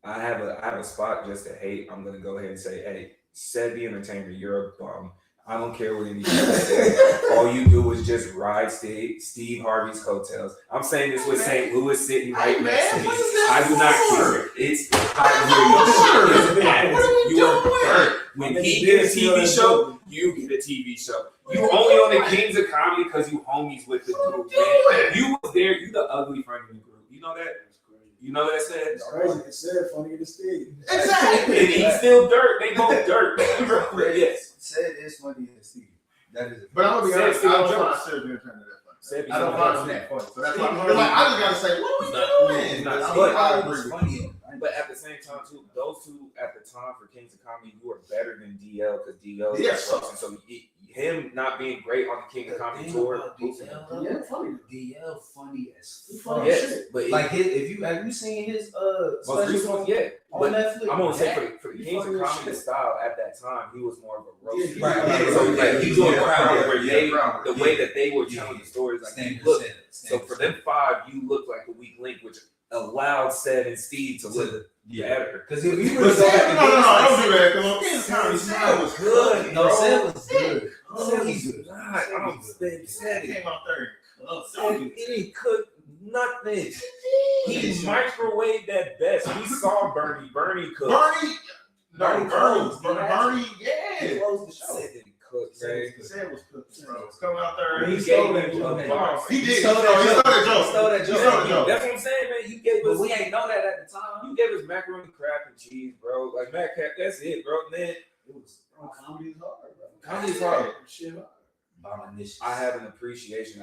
have a spot just to hate. I'm gonna go ahead and say, hey, said the entertainer, you're a bum. I don't care what anybody says. All you do is just ride Steve Harvey's coattails. I'm saying this with St. Louis sitting right next to me. I do not care. It's hot here. You are burnt. When he get a TV show, you get a TV show. You only on the Kings of Comedy because you homies with the dude, man. You was there. You the ugly friend in the group. You know that? You know that said? It's crazy. It's sad, funny in the stage. Exactly. And he's still dirt. They both dirt. Yes. Said is funny as Steve. That is. But I'm gonna be honest. I don't find Said being turned to that funny. I don't find him that funny. So that's why I'm like, I just gotta say, what are we doing? But at the same time, too, those two at the time for Kings of Comedy, you were better than DL because DL is so him not being great on the King of Comedy tour. DL funny as fuck. Yes, but like if you have you seen his most recent one? Yeah, on Netflix. I'm gonna say for the Kings of Comedy style at that time, he was more of a roast. Right. So like he's doing where the way that they were telling the stories, like so for them five, you look like the weak link, which allowed Said and Steve to look better. Because if you No, don't do that. Because Said was good. No, Said was good. Said He came out there. he didn't cook nothing. He microwaved that best. We saw Bernie cook. Bernie, He closed the show. Said didn't cook, man. Said was cooking, bro. Coming out there. He gave him a box. He did. He stole that joke. That's what I'm saying, man. You gave us. We ain't know that at the time. You gave us macaroni, crab, and cheese, bro. Like Matt Cap, that's it, bro. Man, It was comedy is hard, bro. comedy is hard. Shit hard. I have an appreciation.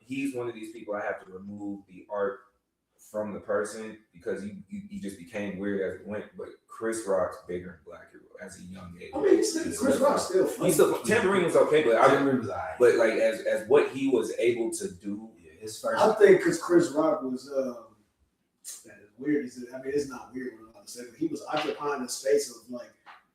He's one of these people I have to remove the art from the person because he just became weird as it went. But Chris Rock's bigger and blacker as a young age. I mean, Chris Rock's still funny. Tambourine was okay, but but like as what he was able to do, his first. I think because Chris Rock was as weird as it. I mean, it's not weird when I'm saying, but he was occupying the space of like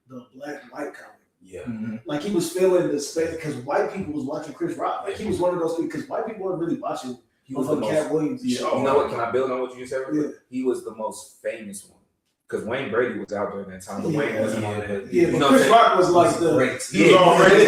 the black-white comedy. Yeah. Like he was filling the space because white people was watching Chris Rock. Like he was one of those people because white people weren't really watching. he was the Cat most. Williams. You know what? Can I build on what you just said? Yeah. He was the most famous one because Wayne Brady was out during that time. But Wayne wasn't on that. Yeah, You but know Chris Rock was like the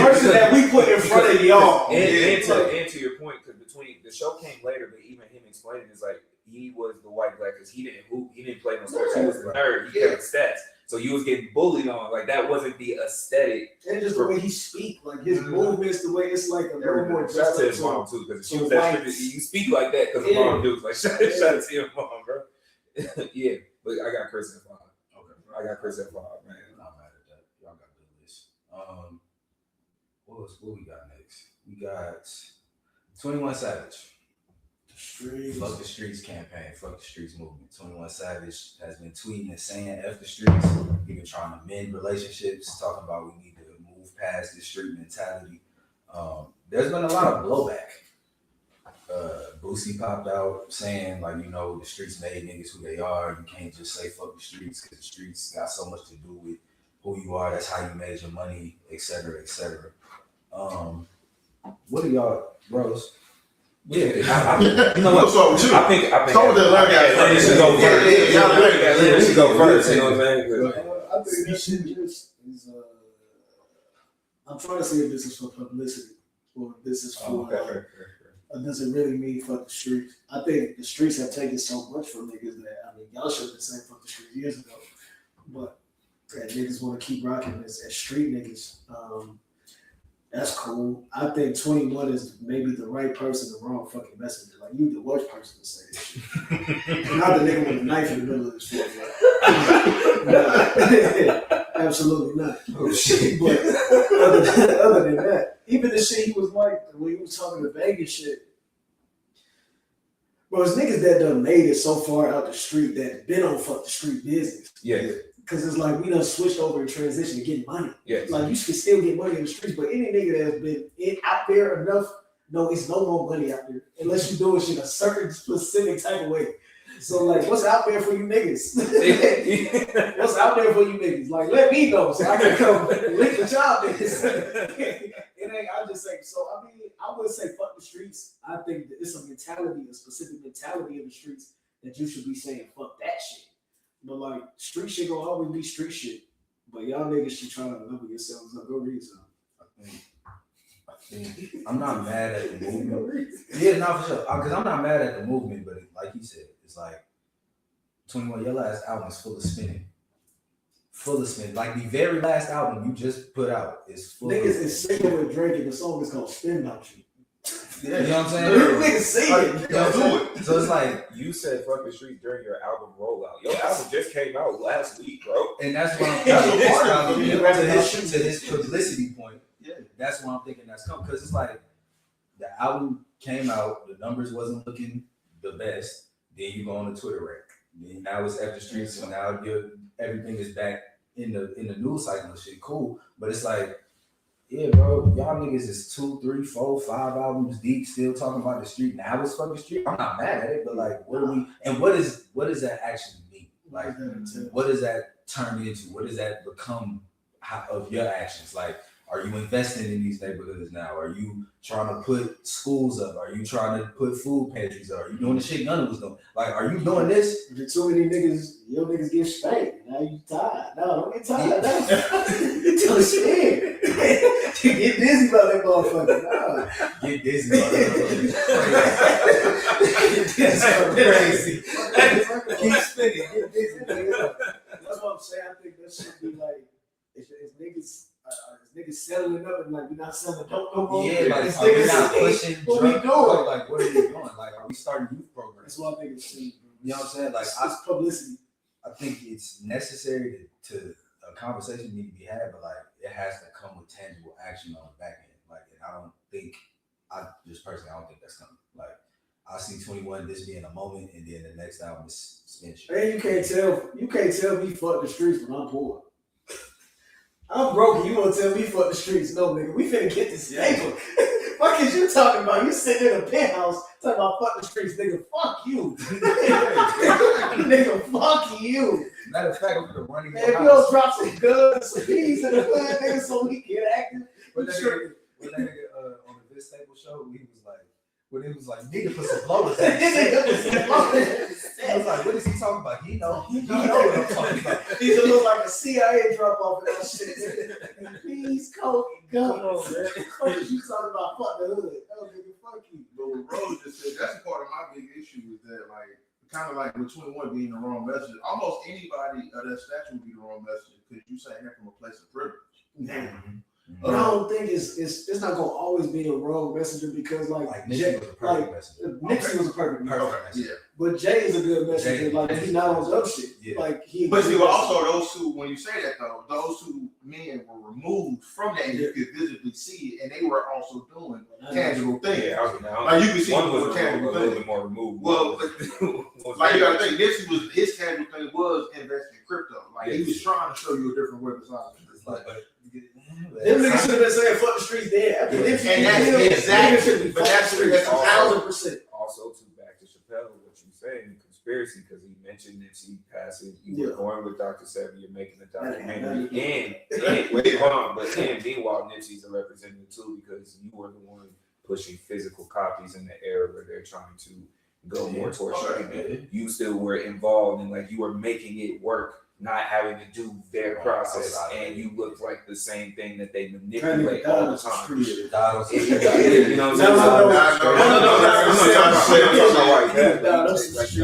person that we put in front of y'all. And to your point, because between the show came later, but even him explaining is like he was the white black because he didn't hoop, he didn't play no sports, he was the nerd, he kept stats. So you was getting bullied on, like that wasn't the aesthetic. And just the way he speak, like his movements, the way it's like a little more Shout to his dressed mom too, because she was that you speak like that because the mom dudes like shout out to your mom, bro. Yeah, but I got Chris at 5. Okay, I got Chris at 5, man. I'm not mad at that. Y'all got good list. What we got next? We got 21 Savage. Fuck the Streets campaign, fuck the Streets movement. 21 Savage has been tweeting and saying F the streets. He been trying to mend relationships, talking about we need to move past this street mentality. There's been a lot of blowback. Boosie popped out saying, like, you know, the streets made niggas who they are. You can't just say fuck the streets because the streets got so much to do with who you are. That's how you made your money, et cetera, et cetera. What are y'all, bros? Yeah, you know what? What's up with you? I think. Told that black guy. This should go first. This should go first. You know what I'm saying? I think this shit just is. I'm trying to see if this is for publicity or if this is for Or does it really mean fuck the streets? I think the streets have taken so much from niggas that, I mean, y'all should have been saying fuck the streets years ago. But that niggas want to keep rocking this as street niggas. That's cool. I think 21 is maybe the right person, the wrong fucking messenger. Like, you the worst person to say this shit. Not the nigga with a knife in the middle of the street. Nah, absolutely not. Oh shit. But other than that, even the shit he was like, when he was talking to Vegas shit, bro, it's niggas that done made it so far out the street that been on fuck the street business. Yeah. Because it's like we done switched over and transitioned to getting money. Yeah. Like, you can still get money in the streets, but any nigga that has been out there enough, no, it's no more money out there unless you doing shit a certain specific type of way. So, like, what's out there for you niggas? What's out there for you niggas? Like, let me know so I can come link with y'all niggas. It ain't, I just say, so, I mean, I wouldn't say fuck the streets. I think that it's a mentality, a specific mentality in the streets that you should be saying fuck that shit. But, like, street shit gonna always be street shit. But y'all niggas should try to level yourselves up. Go read something. I think I'm not mad at the movement. Yeah, no, for sure. Because I'm not mad at the movement, but like you said, it's like 21. Your last album is full of spinning. Full of spin. Like the very last album you just put out is full Niggas of is singing with Drake and the song is called Spin About You. Yeah, you know what I'm saying? Niggas singing. You know what I'm saying? So it's like, You said fuck the streets during your album rollout. Your album just came out last week, bro. and that's what I'm That's thinking. a part of it. To his publicity point. Yeah. That's what I'm thinking that's coming. Because it's like the album came out, the numbers wasn't looking the best. Then you go on the Twitter rank. Then now it's after streets, so now everything is back in the news cycle and shit. Cool. But it's like, yeah, bro, y'all niggas is 2, 3, 4, 5 albums deep, still talking about the street. Now it's fucking street. I'm not mad at it, but like, what does that actually mean? Like, what does that turn into? What does that become of your actions? Like, are you investing in these neighborhoods now? Are you trying to put schools up? Are you trying to put food pantries up? Are you doing the shit Gunna was doing? Like, are you doing this? There's too many niggas, your niggas get spanked. Now you tired. No, don't get tired. No. Tell spin. Get dizzy about that motherfucker. No. Get dizzy about that. Crazy. Keep spinning. Get dizzy. That's what I'm saying. I think that should be like, it's niggas settling up and like, we're not selling dope no more. Yeah, like, It's are we niggas not saying, pushing what we drug- doing? Like, what are we doing? Like, are we starting youth programs? That's what I think it's saying. You know what I'm saying? Like, It's publicity. I think it's necessary to a conversation need to be had, but like it has to come with tangible action on the back end. Like, and I don't think that's coming. Like, I see 21 this being a moment, and then the next album is spin shit. And you can't tell me fuck the streets when I'm poor. I'm broke. You want to tell me fuck the streets? No, nigga. We finna get this paper. Fuck is you talking about? You sitting in a penthouse talking about fuck the streets, nigga. Fuck you, nigga. Fuck you. Matter of fact, we're running. Man, if you don't drop some guns, some keys in the hood, nigga, so we get active. When that nigga on the Vince Staples show, he was like, when it was like, nigga put some blowers in I was like, what is he talking about? He know what I'm talking about. He just look like a CIA drop off of that shit. Peace, coke, and guns. What is you talking about? Fuck the hood. Oh, nigga, fuck you. But what Rose just said, that's part of my big issue is that, like, kind of like with 21 being the wrong message, almost anybody of that statue would be the wrong message because you saying that from a place of privilege. Mm-hmm. But I don't think it's not gonna always be a wrong messenger because like Nipsey was a perfect messenger. Nipsey was a perfect messenger. Perfect messenger. But Jay is a good messenger. Like he's not on other shit. Yeah. Like he. But see, also those two, when you say that though, those two men were removed from that, and you could visibly see it, and they were also doing tangible things. Yeah, I was now. Like you can see One what was tangible a little things. bit more removed. Well, like you gotta think, Nipsey was his tangible thing was investing in crypto. Like he was trying to show you a different way besides. Like, Them niggas should have been saying fuck the streets there. After Nipsey, And that's exactly, but that's that's 1,000%. Also, to back to Chappelle, what you saying, conspiracy, because he mentioned Nipsey passing. You were going with Dr. Sebi, you're making a documentary. And wait, hold on. But then, meanwhile, Nipsey's a representative too, because you were the one pushing physical copies in the era where they're trying to go more towards streaming. You still were involved and like you were making it work not having to do their process, and you look like the same thing that they manipulate all the time. You know what I'm saying? No,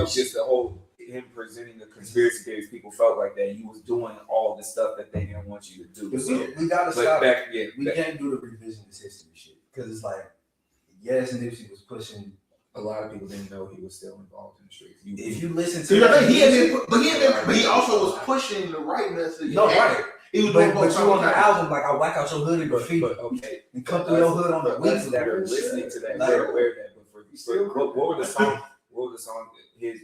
just the whole him presenting the conspiracy theories. People felt like that you was doing all the stuff that they didn't want you to do. So, we gotta stop. We can't do the revisionist history shit because it's like, yes, Nipsey was pushing. A lot of people didn't know he was still involved in the streets. If you listen to, but he also was pushing the right message. No, right. He was but you on the album like I whack out your hood and graffiti, but okay, and come through your hood on the weeks that are listening to that, they're aware of that. But what were the songs? What were the songs? His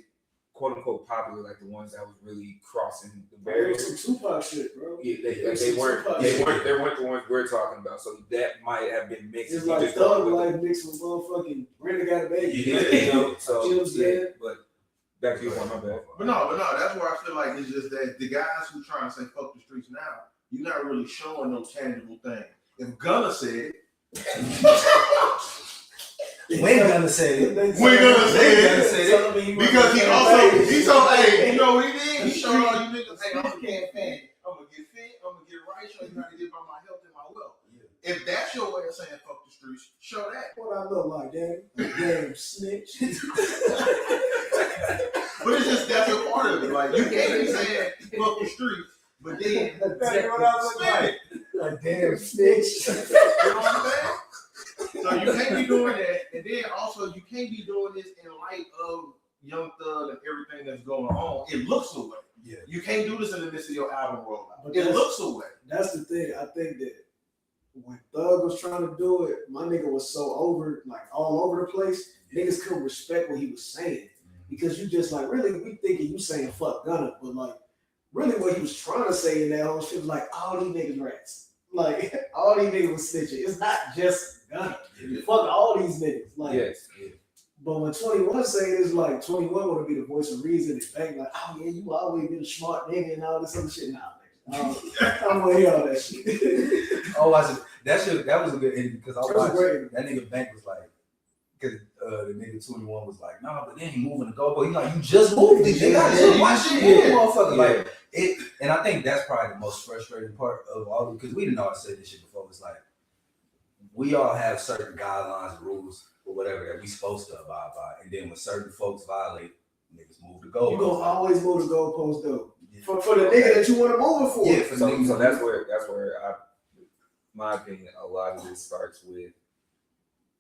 quote unquote popular, like the ones that was really crossing the barrier. Some Tupac shit, bro. Yeah, they weren't the ones we're talking about. So that might have been mixed. It's like Thug Life mixed with motherfucking Brenda Got a Baby. You know, so you know what I'm saying? But back to your point, my bad. But no, that's where I feel like it's just that the guys who trying to say fuck the streets now, you're not really showing no tangible thing. If Gunna said it, when Gunna said it, because he told, hey, you know what he did? He showed all you niggas, hey, I'm a campaign. I'm gonna get fit, I'm gonna get right, show you how to get by my health and my wealth. If that's your way of saying fuck the streets, show that. What I look like, daddy? A damn snitch. But it's just that's a part of it. Like you can't be saying fuck the streets, but then That's what I look like. A damn snitch. You know what I'm saying? So you can't be doing that, and then also you can't be doing this in light of Young Thug and everything that's going on. It looks away. Yeah. You can't do this in the midst of your album rollout. But It looks away. That's the thing. I think that when Thug was trying to do it, my nigga was so all over the place. Niggas couldn't respect what he was saying because you just like really we thinking you saying fuck Gunna, but like really what he was trying to say in that whole shit was like all these niggas rats. Like all these niggas was snitching. It's not just Gunna. Fuck all these niggas. Like, yes. But when 21 say it's like 21 want to be the voice of reason and bang like, oh yeah, you always been a smart nigga and all this other shit. Nah, I don't want to hear all that shit. that was a good ending because I watched that nigga Bank was like, because the nigga 21 was like, nah, but then he moving the goalpost. He's like, you just moved it, nigga. Why should you motherfucker? Like it, and I think that's probably the most frustrating part of all of it because we didn't all say this shit before. It's like we all have certain guidelines, rules, or whatever that we supposed to abide by, and then when certain folks violate, niggas move the goalpost. You gonna always move the goalpost though. For the nigga that you want to move it for. Yeah, So that's where my opinion, a lot of this starts with.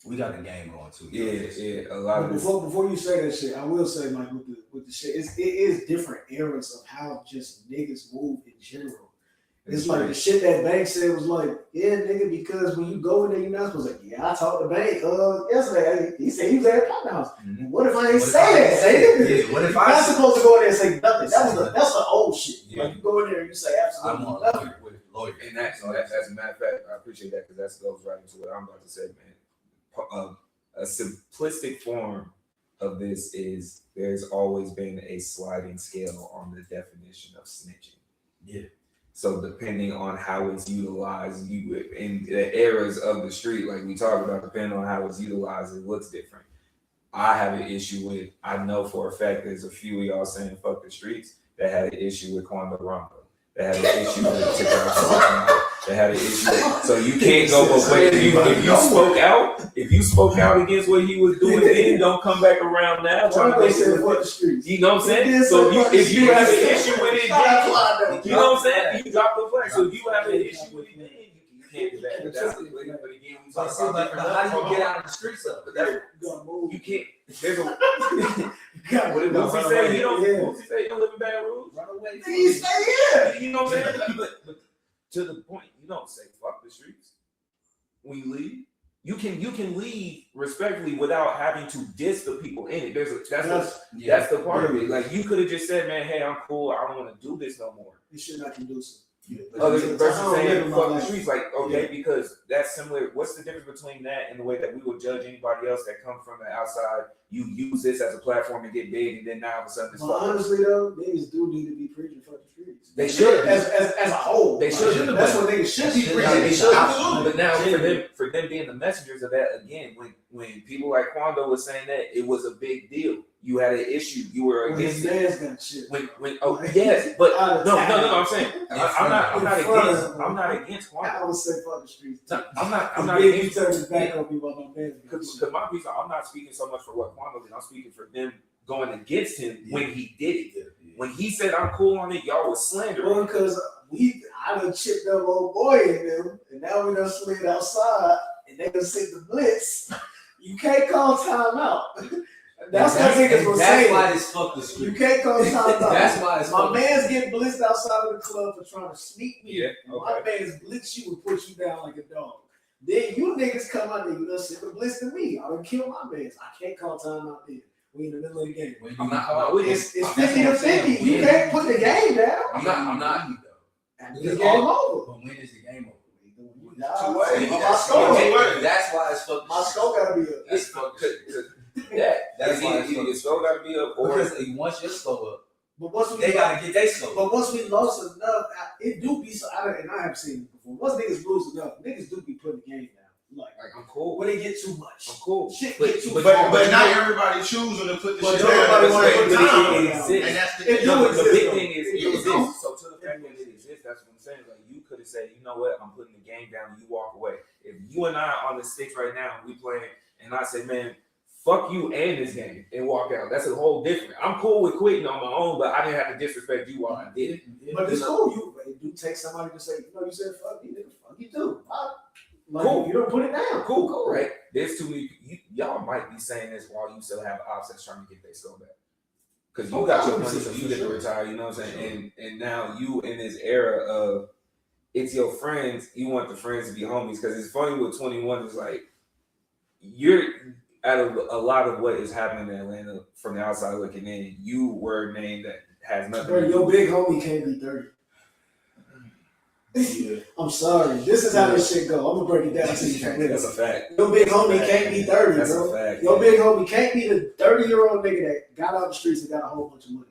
We got the game going too. Yeah. A lot of before you say that shit, I will say like with the shit, it is different eras of how just niggas move in general. It's like the shit that Bank said was like, yeah, nigga, because when you go in there, you're not supposed to like, yeah, I talked to Bank yesterday. He said he was at the house. Mm-hmm. What if I ain't say that? Yeah, what if I'm not supposed to go in there and say nothing? That's the old shit. Yeah. Like you go in there and you say absolutely nothing. Lawyer. And that's a matter of fact, I appreciate that because that goes right into what I'm about to say, man. A simplistic form of this is there's always been a sliding scale on the definition of snitching. Yeah. So depending on how it's utilized, you in the eras of the street, like we talked about, depending on how it's utilized, it looks different. I have an issue with. I know for a fact there's a few of y'all saying "fuck the streets" that had an issue with Kwame Rumbo. They had an issue with Chappelle. They had an issue. So you can't go both ways. If you spoke out against what he was doing, then don't come back around now. Trying to make it the streets. You know what I'm saying? So if you have an issue with it, then, you know what I'm saying? You drop the flag. So if you have an issue with it, then you can't do that. But again, we talk about how do you get out of the streets of it? You can't. There's a. What did Boosie say? Boosie say you don't live in bad rules. Run away. You know what I'm saying? But to the point, you don't say fuck the streets when you leave. You can leave respectfully without having to diss the people in it. That's the part of it. Like you could have just said, man, hey, I'm cool. I don't want to do this no more. You should not conducive. Versus saying fuck the streets, like okay, because that's similar. What's the difference between that and the way that we would judge anybody else that come from the outside? You use this as a platform to get big, and then now all of a sudden it's honestly though, niggas do need to be preaching fuck the streets. streets. They should as a whole. They should. That's what niggas should be bringing. They should. But now for them being the messengers of that again, when people like Quando was saying that, it was a big deal. You had an issue. You were against it. When yes, but no. I'm saying I'm not against Quando. I would say fuck the streets. I'm not against turning back on people on my man. Because my reason, I'm not speaking so much for what Quando did. I'm speaking for them going against him when he did it. Yeah. When he said I'm cool on it, y'all was slandering. Well, because I done chipped up old boy in them, and now we done slid outside, and they done sent the blitz. You can't call timeout. That's what niggas were saying. That's why it's fuck the street. You can't call timeout. That's why it's my man's getting blitzed outside of the club for trying to sneak me. Yeah, okay. My man's blitz you and put you down like a dog. Then you niggas come out there, you done sent the blitz to me. I done kill my man's. I can't call timeout there. We in the middle of the game. It's 50 to 50. You can't put the game down. I'm not The game over. But when is the game over? That's why it's fuck. My score gotta be up. It's fuck. That's why either your score gotta be up, or once your score up, but once they gotta get their score. But once we lost enough, it do be so. And I haven't seen it before. Once niggas lose enough, niggas do be putting the game down. Like I'm cool. When they get too much, I'm cool. Shit get too much. But not everybody choosing to put the shit down. Nobody want to put time And down. that's the The big thing is it exists. So to the fact that it exists, that's what I'm saying. Like you could have said, you know what, I'm putting the game down. You walk away. If you and I are on the sticks right now, we playing, and I say, man, fuck you and this game, and walk out. That's a whole different. I'm cool with quitting on my own, but I didn't have to disrespect you while I did it. But it's cool. It do take somebody to say, you said fuck me, nigga. Fuck you too. Like, cool. You don't put it down. Cool. Right? There's too many. Y'all might be saying this while you still have ops that's trying to get their score back. Because you got your money, so you didn't retire. You know what I'm saying? And now you in this era of it's your friends. You want the friends to be homies. Because it's funny with 21. It's like you're out of a lot of what is happening in Atlanta from the outside looking in. You were a name that has nothing. Bro, your big homie can't be 30. Yeah. I'm sorry. This is how this shit go. I'm gonna break it down to you. That's a fact. Your big homie can't be 30, That's bro. a fact. Your big homie can't be the 30-year-old nigga that got out the streets and got a whole bunch of money.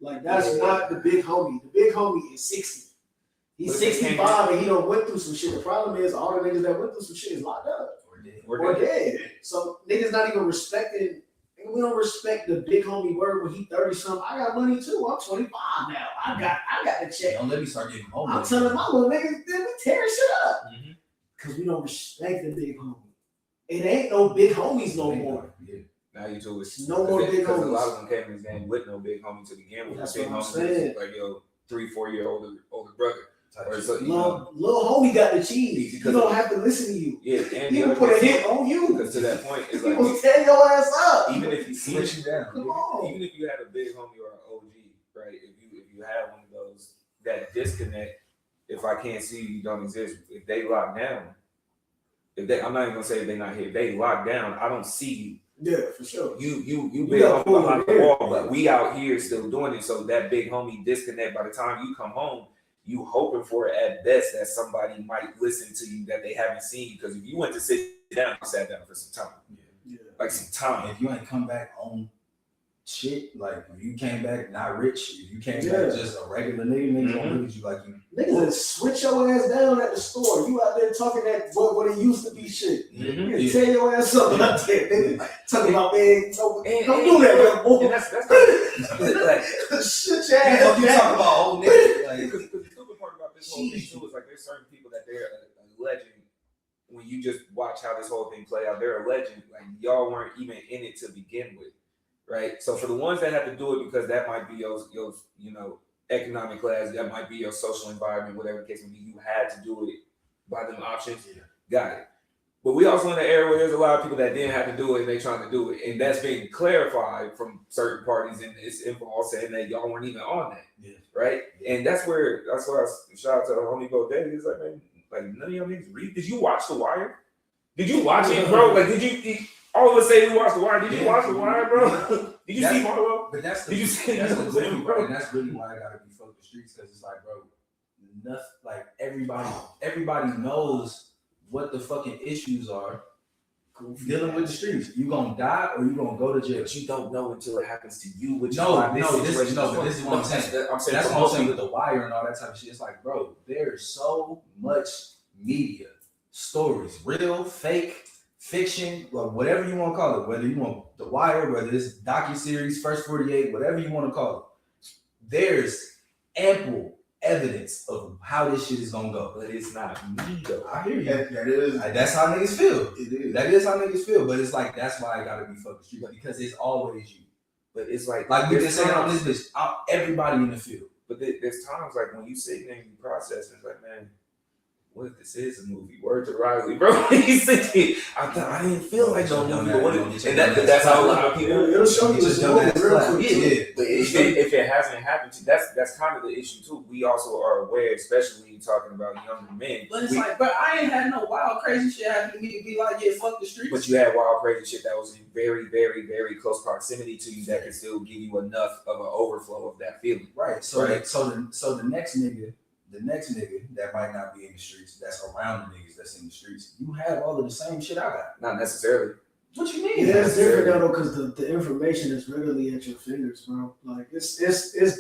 Like that's not the big homie. The big homie is 60. He's 65 and he done went through some shit. The problem is all the niggas that went through some shit is locked up or dead. So niggas not even respecting. We don't respect the big homie word when he 30 something. I got money too. I'm 25 now. I got the check. Don't let me start getting home. I'm telling my little niggas, then we tear shit up. Cause we don't respect the big homie. It ain't no big homies no more. Yeah. Now you two is no more big homies. A lot of them came in this game with no big homie to begin with. That's big what I'm homies saying. Like your 3-4 year older brother. Or so, little homie got the cheese. You don't have to listen to you. Yeah, and he will put a hit on you. Because to that point, it's he like will tear your ass up. Even if you switch you down. Even if you had a big homie or an OG, right? If you had one of those that disconnect, if I can't see you, you don't exist. If they lock down, I'm not even gonna say if they not here. If they lock down, I don't see you. Yeah, for sure. You big homie behind the wall, but we out here still doing it. So that big homie disconnect. By the time you come home, you hoping for it at best that somebody might listen to you that they haven't seen you. Because if you went to sit down, you sat down for some time. Yeah. Like some time. If you ain't come back on shit, like if you came back not rich, if you came back just a regular nigga, niggas gonna look at you like you. Niggas that switch your ass down at the store. You out there talking that what it used to be shit. You tear your ass up out there. Nigga. Talking about man, don't do that, boy. And that's like shit your ass up. You talking about old niggas. Like, because the stupid part about this whole thing too is like there's certain people that they're a legend. When you just watch how this whole thing play out, they're a legend. Like y'all weren't even in it to begin with, right? So for the ones that have to do it because that might be your economic class, that might be your social environment, whatever the case may be, you had to do it by them options. Got it. But we also in the era where there's a lot of people that didn't have to do it and they trying to do it, and that's being clarified from certain parties, and it's info saying that y'all weren't even on that, right? And that's why I shout out to the homie Bo Davis. He's like, man, like none of y'all niggas read. Did you watch The Wire? Did you watch it, bro? Like, did you? All of us say we watched The Wire. Did you watch The Wire, bro? Did you see Marlo? But that's did you see that's the thing, bro? And that's really why I gotta be fuck the streets, because it's like, bro, nothing. Like everybody knows what the fucking issues are. dealing with the streets. You gonna die or you gonna go to jail. But you don't know until it happens to you. Which No, is why this is what I'm saying. I'm saying That's for what I'm most saying with people. The Wire and all that type of shit. It's like, bro, there's so much media, stories, real, fake, fiction, or whatever you want to call it. Whether you want The Wire, whether it's docuseries, First 48, whatever you want to call it. There's ample evidence of how this shit is gonna go. But it's not me though. I hear you. That is. Like, that's how niggas feel. It is. That is how niggas feel. But it's like that's why I gotta be fucking street because it's always you. But it's like We there's just saying on times- this bitch, everybody in the field. But there's times like when you sit there and you process, and it's like, man, what if this is a movie? Word to Riley, bro. He's thinking, I didn't feel like no movie, but what if, and that's how a lot of people. It'll show you Just it's know moving that real it's quick. yeah. But if it hasn't happened to that's kind of the issue too. We also are aware, especially when you're talking about younger men. But it's like, but I ain't had no wild crazy shit happen to me to be like, yeah, fuck the streets. But you had wild crazy shit that was in very, very, very close proximity to you that can still give you enough of an overflow of that feeling. Right. So Right. so the next nigga that might not be in the streets, that's around the niggas that's in the streets, you have all of the same shit I got. Not necessarily. What you mean? Yeah, it's different now because the information is readily at your fingers, bro. Like it's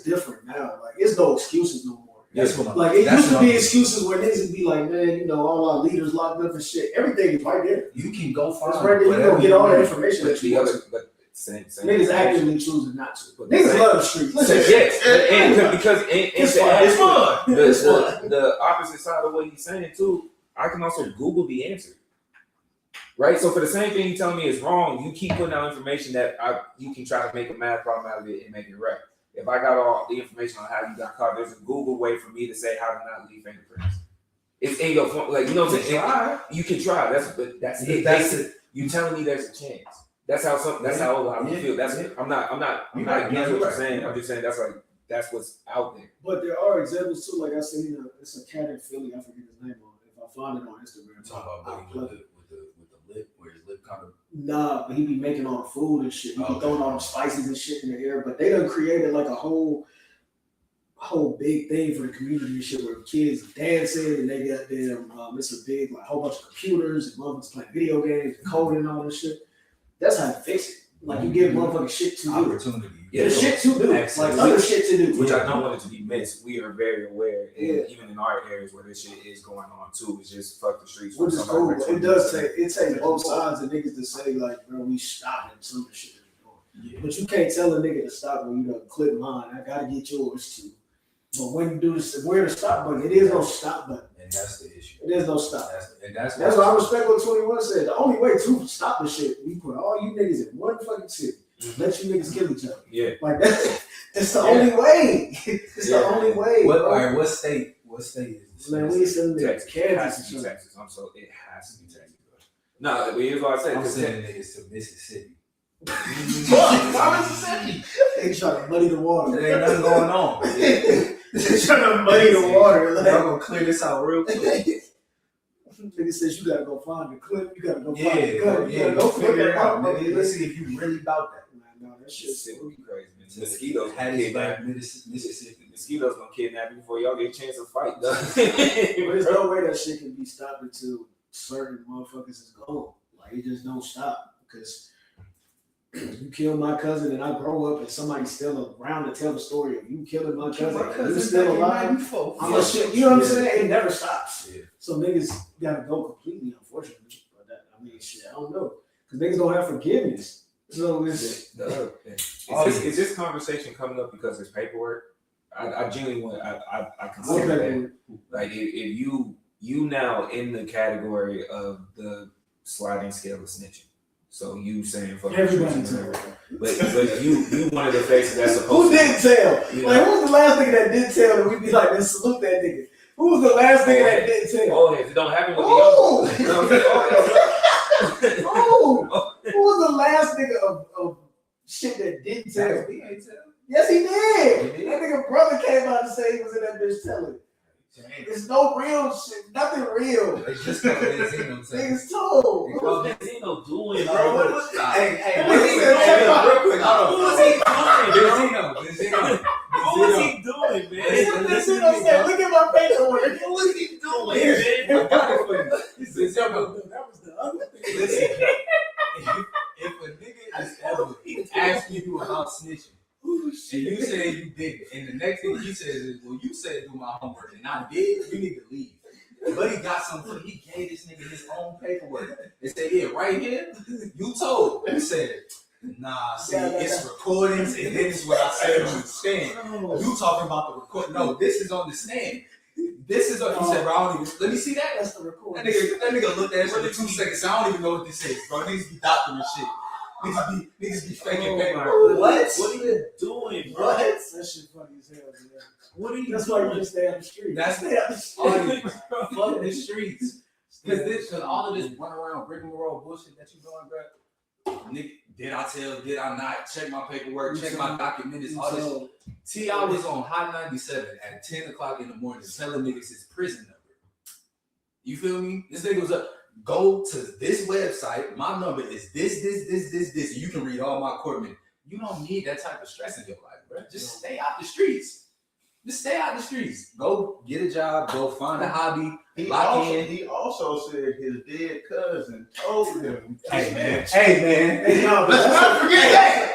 different now. Like it's no excuses no more. That's what I'm Like it that's used to what be I'm- excuses where niggas would be like, man, you know, all our leaders locked up and shit. Everything is right there. You can go find It's right there. You whatever gonna get all that need. information But that you the want. other, but same Niggas actively choosing not to. But Niggas same- love the streets. Listen, Yes, and because it's to fun. add It's to fun. it, It's fun. the opposite side of what he's saying too, I can also Google the answer. Right? So for the same thing you telling me is wrong, you keep putting out information that you can try to make a math problem out of it and make it right. If I got all the information on how you got caught, there's a Google way for me to say how to not leave fingerprints. It's in your phone, like you know what I'm saying. You can try. That's it. That's it. You telling me there's a chance. That's how a lot of people feel. That's I'm not against what you're saying. I'm just saying that's what's out there. But there are examples too. Like I said, it's a cat in Philly. I forget his name on it. If I find it on Instagram, Talking I'll about plug buddy it. with the lip, where his lip kind of. Nah, but he be making all the food and shit. He be Okay. throwing all the spices and shit in the air. But they done created like a whole big thing for the community and shit where kids dancing and they got them. It's a big like whole bunch of computers and motherfuckers playing video games, and coding and all this shit. That's how you fix it. Like you give motherfucking shit to do. Opportunity. There's shit to do. Excellent. Like other shit to do. Which I don't want it to be missed. We are very aware, and Yeah. even in our areas where this shit is going on too, it's just fuck the streets. Which is cool. But it does take both sides of niggas to say like, bro, we stopping some of the shit that we doing. Yeah. But you can't tell a nigga to stop when you done clip mine. I gotta get yours too. But when you do this, where the stop button? It is no stop button. And that's the issue. It is no stop. That's That's why I respect what 21 said. The only way to stop the shit, we put all you niggas in one fucking city. Let you niggas kill each other. Yeah. Like that's the only way. It's the only way. What? bro. All right. What state is this? Man, we sending niggas Texas. to It has Kansas to be and shit. Texas. It has to be Texas. No, but here's what I said. I'm 'cause sending niggas to Mississippi. Why Mississippi? They trying to muddy the water. There ain't nothing going on. They trying to muddy the water. I'm Like, gonna clear this out real quick. nigga says you gotta go find the clip. You gotta go find Yeah, the gun. yeah. Go Figure it out, nigga. nigga. Let's see if you really about that. Man, no, that shit's Shit would be crazy, man. Mosquitoes Mosquitoes gonna kidnap you. Mississippi. Mosquitoes gonna kidnap you before y'all get a chance to fight. But there's no way that shit can be stopped until certain motherfuckers is gone. Like it just don't stop because you kill my cousin and I grow up and somebody's still around to tell the story of you killing my cousin. and you still alive. I'm a shit. You know what I'm saying? It never stops. Yeah. So niggas gotta go completely, unfortunately. But shit, I don't know because niggas don't have forgiveness. So it's Is this conversation coming up because there's paperwork? I genuinely want. I consider that. Like if you now in the category of the sliding scale of snitching. So you saying fuck everybody the tell. but you one of the faces that's Who supposed to didn't tell? You Like know? who was the last nigga that did tell and we'd be like, let's salute that nigga? Who was the last nigga that didn't tell? Oh, if it don't happen with Oh! the young boys. Oh! Who was the last nigga of shit that didn't tell? Yes, he did. That nigga brother came out and said he was in that bitch telling. There's no real shit, nothing real. It's just called Benzino. Niggas told. What was Benzino doing, Bro, bro? what was Hey, what was he doing? Real quick, What was he doing? Benzino. What was he doing, man? Benzino said, look at my paperwork. What was he doing, man? I got it for you. That was the other thing. Listen, out snitching. And you said you did it. And the next thing he says is, well, you said do my homework. And I did. You need to leave. But he got something. He gave this nigga his own paperwork. They said, yeah, right here, you told. He said, nah, see, it's recordings, and this is what I said on the stand. You talking about the record? No, this is on the stand. This is what he said, bro. I don't even, let me see that. That's the recording. That nigga looked at it for 2 seconds. I don't even know what this is, bro. Niggas be doctoring shit. Niggas be faking paperwork. What? What are you doing, bro? What? That shit funny as hell, man. What are you That's doing? why you just stay on the street. That's fuck the streets. Cause all of this run around rigmarole bullshit that you doing, bro. Nigga, did I tell? Did I not? Check my paperwork. Check my documents. All this. T.I. was on Hot 97 at 10 o'clock in the morning telling niggas his prison number. You feel me? This nigga was up. Go to this website. My number is this. You can read all my court minutes. You don't need that type of stress in your life, bro. Just stay out the streets. Just stay out the streets. Go get a job. Go find a hobby. He Lock in. also said his dead cousin told him. Hey man. Hey, no, Let's not forget that.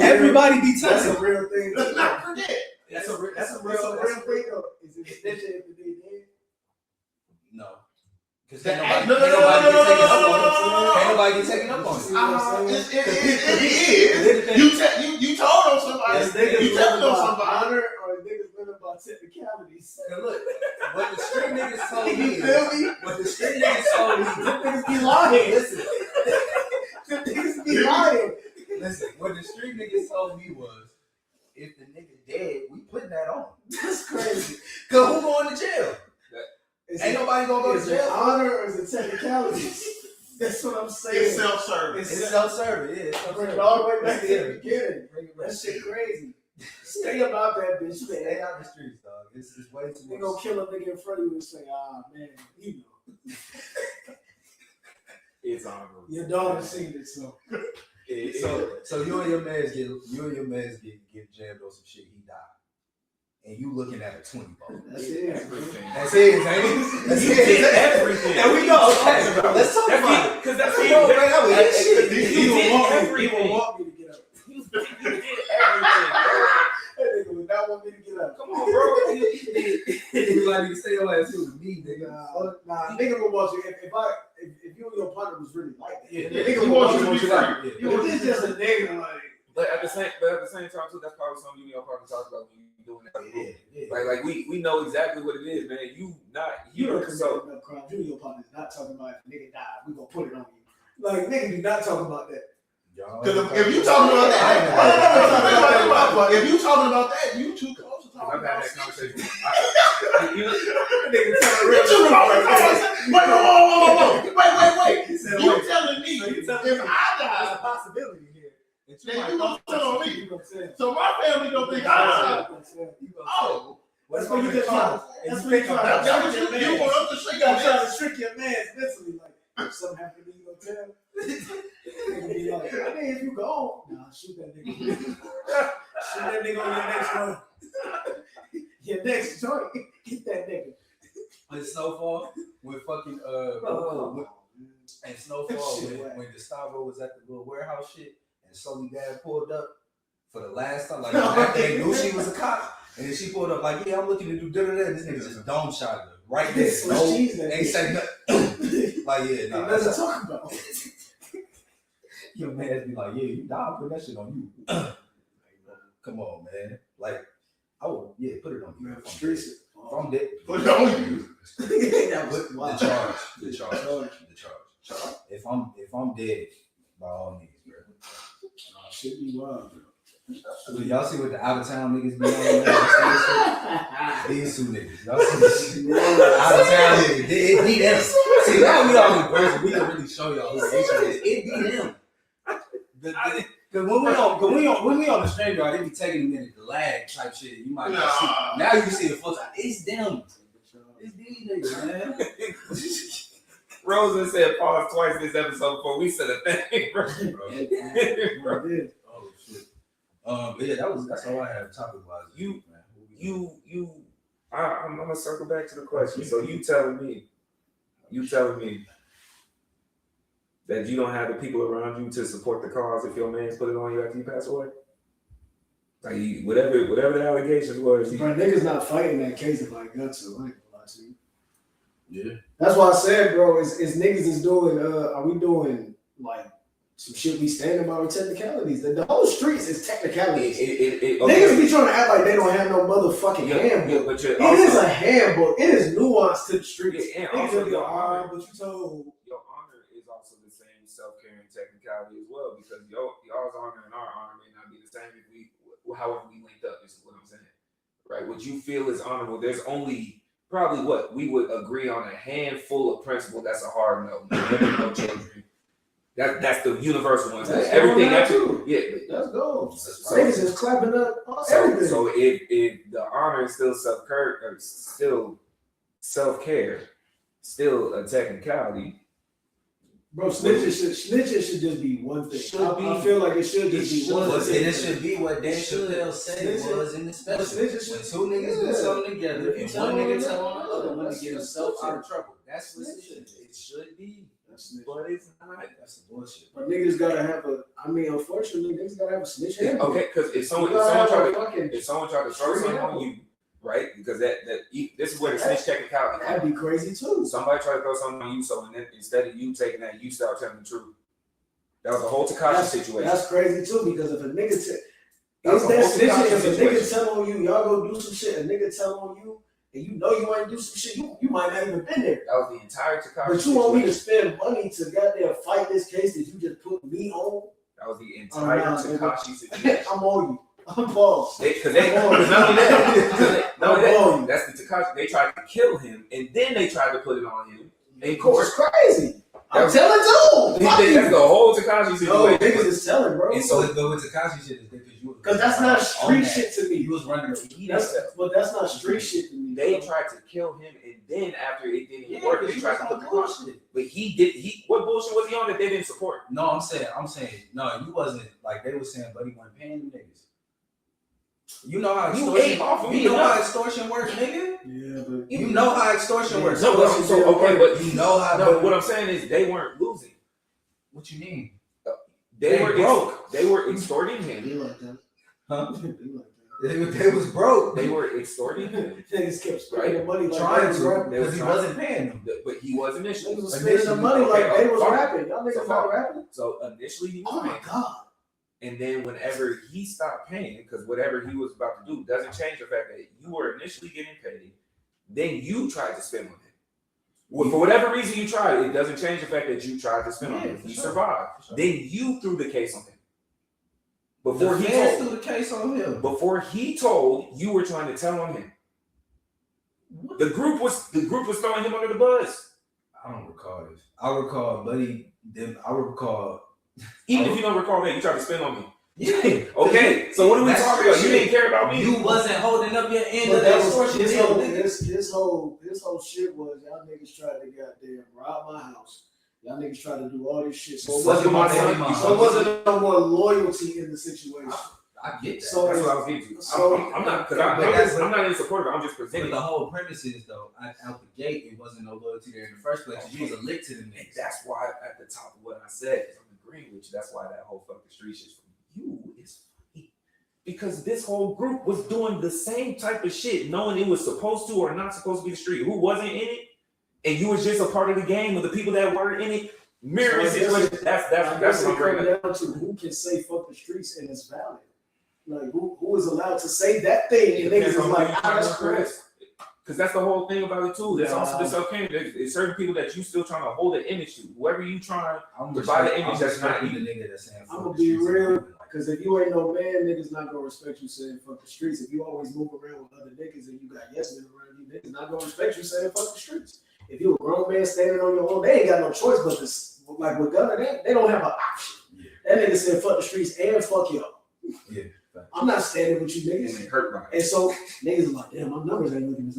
Everybody be That's touching. a real thing. Let's not forget. That's a real thing though. Is it snitching if they dead? No. Because No. ain't nobody get taken up on it. It is. You told on somebody. You told on somebody. Honor or niggas living by technicalities. And look, what the street niggas told me, You feel me? what the street niggas told me, Them niggas be lying. listen, Them niggas be lying. listen, what the street niggas told me was, if the nigga dead, we putting that on. That's crazy. Cause who going to jail? Ain't nobody gonna go to Is it jail. honor or is it technicalities? That's what I'm saying. It's self-service. It's self-serving, yeah. It's Bring it self-serving. all the way back to the beginning. Bring it back. That shit crazy. Stay about that bitch, Stay man. out the streets, dog. It's way too They much. gonna kill a nigga in front of you and say, man, you know. It's honorable. Your daughter seen it, so. So you and your mans get jammed on some shit. He died, and you looking at a 20 ball. That's it. Everything. That's it, ain't it? That's You it. did everything. There we go. Okay, let's talk about it. Because that's Come on, man. That was shit. He did will everything. want me to get up. You did everything, bro. That nigga would not want me to get up. Come on, bro. You like to stay your ass here with me, nigga. Nah, nigga will want you. If you and your partner was really like that, Yeah, nigga he will wants want you you to to be be free. like, if it's just a nigga, like, But at the same time too, that's probably something you and your partner talk about when you doing that. Like we know exactly what it is, man. You not you here, don't so commit enough crimes. You and your partner is not talking about if a nigga died, we gonna put it on you. Like, nigga do not talk about that. Because if you talking about that, if you talking about that, you too close to talking I've had about that conversation. Nigga telling You too close. Wait. He said, You telling me So you if telling me I there's a die, possibility here. then you gonna tell on me. You gonna say it. So my family don't think I died. You gonna Oh, That's what you just trying. That's what you trying to that's trick what your you man. want us to You shake gotta our try hands. to trick your man mentally. Like, if something happened to me, you gonna tell? Nigga be like, I mean, if you go, nah, shoot that nigga. Shoot that nigga on your next one. Your next joint, get that nigga. And Snowfall, when fucking and Snowfall, Shit, when Gustavo was at the little warehouse shit, and Sully dad pulled up for the last time, like after they knew she was a cop, and then she pulled up like, yeah, I'm looking to do da-da-da, and this nigga just dome shot her right there. So No, she's that ain't bitch. say nothing. Like, yeah, He no. doesn't talk about. Your man be like, yeah, you die, I'll put that shit on you. Come on, man. Like, I would, yeah, put it on you. Man, If I'm streets dead. it. If I'm dead, Put it on you. That was the wild. charge. If I'm dead, by all means, bro. Shit be wild, bro. Y'all see what the out of town niggas be on? Man? These two niggas. Y'all see this shit? Out of town niggas. It be them. See, now we all in person. We can really show y'all who the issue is. It be them. Because when we on the stream, y'all, they be taking a minute to lag type shit. You might not see. Now you see it full time. It's them. It's these niggas, man. Rosa said pause twice this episode before we said a thing, bro. Oh shit. But yeah, that's all I have topic wise. I'm gonna circle back to the question. So you telling me that you don't have the people around you to support the cause if your man's put it on you after you pass away? Like whatever the allegations was. Bro, niggas not fighting that case if I got to. I ain't gonna lie to you. Yeah. That's why I said, bro, is niggas is doing, are we doing like some shit we stand about or technicalities? The whole streets is technicalities. Okay. Niggas be trying to act like they don't have no motherfucking handbook. Yeah, but It is a handbook. It is nuanced to the streets. Yeah, and Niggas also be your like, honor, but you told. your honor is also the same self-care and technicality as well, because y'all's honor and our honor may not be the same if however we linked up. This is what I'm saying, right? What you feel is honorable. There's only probably what we would agree on a handful of principles. That's a hard no. No children. That's the universal one. That's Everything that that too. Yeah. Let's go. So- Niggas is clapping up everything. So if the honor is still still self-care, still a technicality. Bro, snitching should just be one thing. I feel like it should just be one thing. And it should be what Dan Chappelle said it was in the special. When two niggas do something together, if one nigga tell on the other one to get himself out of trouble, that's what it should be. But it's not. That's some bullshit. But niggas gotta have unfortunately, niggas gotta have a snitch handbook. Okay, because if someone tried to throw something on you, right? Because this is where the snitch technicality comes. That'd be crazy too. Somebody tried to throw something on you, so instead of you taking that, you start telling the truth. That was a whole Tekashi situation. That's crazy too, because if a nigga tell on you, y'all go do some shit, a nigga tell on you, and you know you ain't do some shit, you might not even been there. That was the entire Tekashi But you want me to spend money to goddamn fight this case that you just put me on? That was the entire Tekashi situation. I'm on you. I'm paused. Because not only that, that's the Tekashi. They tried to kill him, and then they tried to put it on him in court. It's crazy. I'm telling too. That's the whole Tekashi situation. No, niggas is telling, bro. And so with Tekashi shit is because that's not street shit to me. He was running to eat but that's not street shit to me. They tried to kill him, and then after it didn't work, they tried to put the bullshit. But what bullshit was he on that they didn't support? No, I'm saying, no, you wasn't like they were saying, but he wasn't paying them niggas. You know how extortion works, nigga. Yeah, but you know how extortion works. No, but you know how. No, what I'm saying is they weren't losing. What you mean? They were broke. They were extorting him. They like that. Huh? They was broke. They were extorting him. Niggas kept spending the money like trying they to, because he wasn't paying them. But he was initially. Niggas was spending the money like they was rapping. Y'all niggas not rapping. So initially he was Oh my paying. god. And then whenever he stopped paying, because whatever he was about to do doesn't change the fact that you were initially getting paid, then you tried to spend on him. Well, for whatever reason you tried, it doesn't change the fact that you tried to spend on him. He survived. Then you threw the case on him. Before he told, you were trying to tell on him. The group was throwing him under the bus. I don't recall this. I recall, buddy. Even if you don't recall that, you tried to spend on me. Yeah. Okay. So what are we talking about? You didn't care about me. You wasn't holding up your end But of that the was extortion. this whole shit was y'all niggas tried to goddamn rob my house. Y'all niggas tried to do all this shit. So it wasn't no more loyalty in the situation. I get that. So That's what I was getting to. I'm not in support of it. I'm just But presenting. the whole premise is though, out the gate, it wasn't no loyalty there in the first place. You was a lick to them And niggas. that's why at the top of what I said, I'm agreeing with you. That's why that whole fucking street shit from you is funny. Because this whole group was doing the same type of shit, knowing it was supposed to or not supposed to be the street. Who wasn't in it? And you was just a part of the game with the people that were in it. Mirroring situation. That's what I'm bringing up. Down to who can say fuck the streets and it's valid. Like who is allowed to say that thing and niggas is like, that's correct. Because that's the whole thing about it too. There's also this okay. There's certain people that you still trying to hold an image to. Whoever you trying to buy the image, that's not the you. nigga that's saying. I'm gonna be real, because if you ain't no man, niggas not gonna respect you saying fuck the streets. If you always move around with other niggas and you got yes men around you, niggas not gonna respect you saying fuck the streets. If you a grown man standing on your own, they ain't got no choice but this. Like with Gunner, they don't have an option. Yeah. That nigga said fuck the streets and fuck y'all. Yeah. I'm not standing with you And niggas. they hurt by it. And so niggas are like, damn, my numbers ain't looking as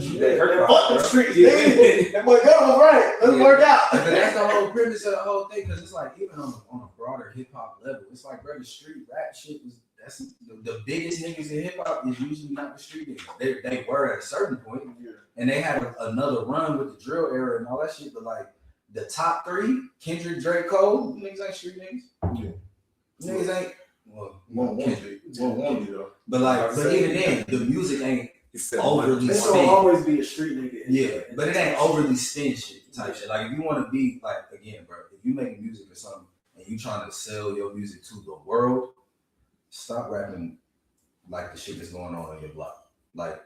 good. They hurt Fuck by the it. streets, Yeah. nigga. That boy Gunner was right. Let's work out. But that's the whole premise of the whole thing, because it's like even on a broader hip hop level, it's like bro, the street rap shit that's the biggest niggas in hip hop is usually not the street niggas. They were at a certain point, and they had another run with the drill era and all that shit. But like the top 3, Kendrick, Drake, Cole, niggas ain't street niggas. Yeah. Niggas ain't. Well, Won't want Kendrick. you. Won't want you though. But like, but even then, the music ain't overly It's spin. gonna always be a street nigga. Yeah, but it ain't overly spin shit type shit. Like if you want to be like again, bro, if you making music or something and you trying to sell your music to the world, stop rapping like the shit that's going on your block. Like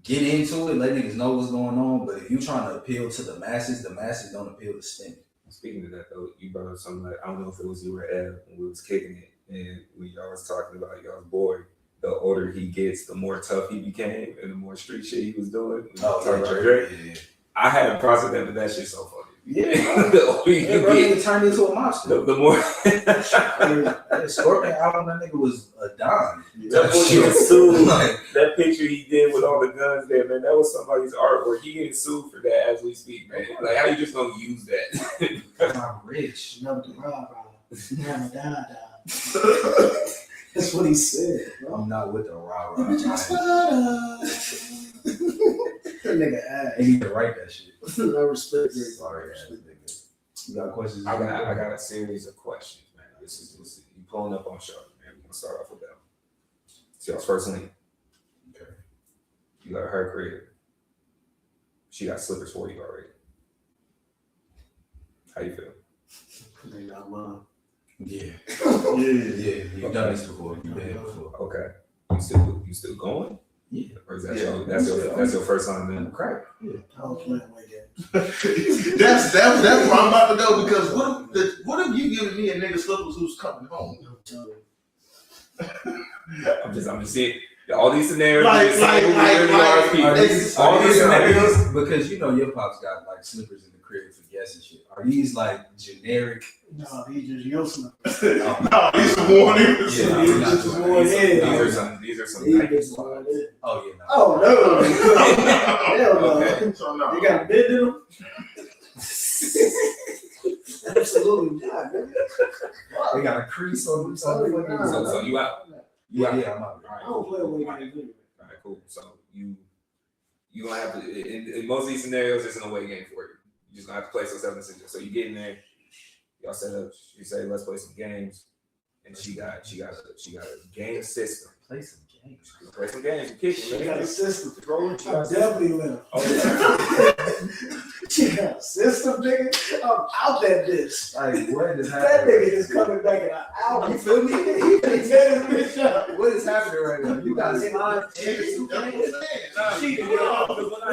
get into it, let niggas know what's going on. But if you trying to appeal to the masses don't appeal to spin. Speaking of that though, you brought up something like I don't know if it was you or Ed when we was kicking it, and we y'all was talking about y'all's boy. The older he gets, the more tough he became, and the more street shit he was doing. Talking about Drake. Yeah. I hadn't processed that, but that shit's so funny. Yeah, the older you bro, get, he turned into a monster. the more. The Scorpion album, that nigga was a dime. That boy getting sued. That picture he did with all the guns there, man, that was somebody's artwork. He getting sued for that as we speak, man. Like, how you just gonna use that? I'm rich. Never the rah-rah. Never die. That's what he said, bro. I'm not with the rah-rah. That nigga ass. He need to write that shit. I respect it. Sorry, nigga. You got questions? I got a series of questions, man. This is you pulling up on Charlotte, man. We're gonna start off with that. It's y'all's first link. Okay. You let her create. She got slippers for you already. How you feel? They got mine. Yeah. Yeah. You've done this before. You've been here before. Okay. You still going? Yeah. Or is that that's your first time then? Crack. Yeah. I was playing way game. That's where I'm about to go because what if you giving me a nigga slippers who's coming home? I'm just seeing all these scenarios. Like, All these scenarios, because you know your pops got like slippers in the crib for guests and shit. Are these like generic? No, he just your slippers. No, he's a warning. Yeah, These are some nice slides. Oh yeah. Oh no. Hell no. Okay. So no. You got a bid in them? Absolutely not, nigga. They got a crease on them. So you out. Yeah, I'm out. All right, I don't play away games anyway. All right, cool. So you gonna have to in most of these scenarios, it's an away game for you. You just gonna have to play some 7 6. So you get in there, y'all set up. You say let's play some games, and she got a game system. Play some games. Play some games. Kick She it, got a man. system. Rolling. I definitely left. Oh, She got a system, nigga. I'm out that bitch. Like what is That happening? nigga is coming back in an hour. You feel me? He finna tear this bitch up. What is happening right now? You got slime and That's what I'm saying. She When I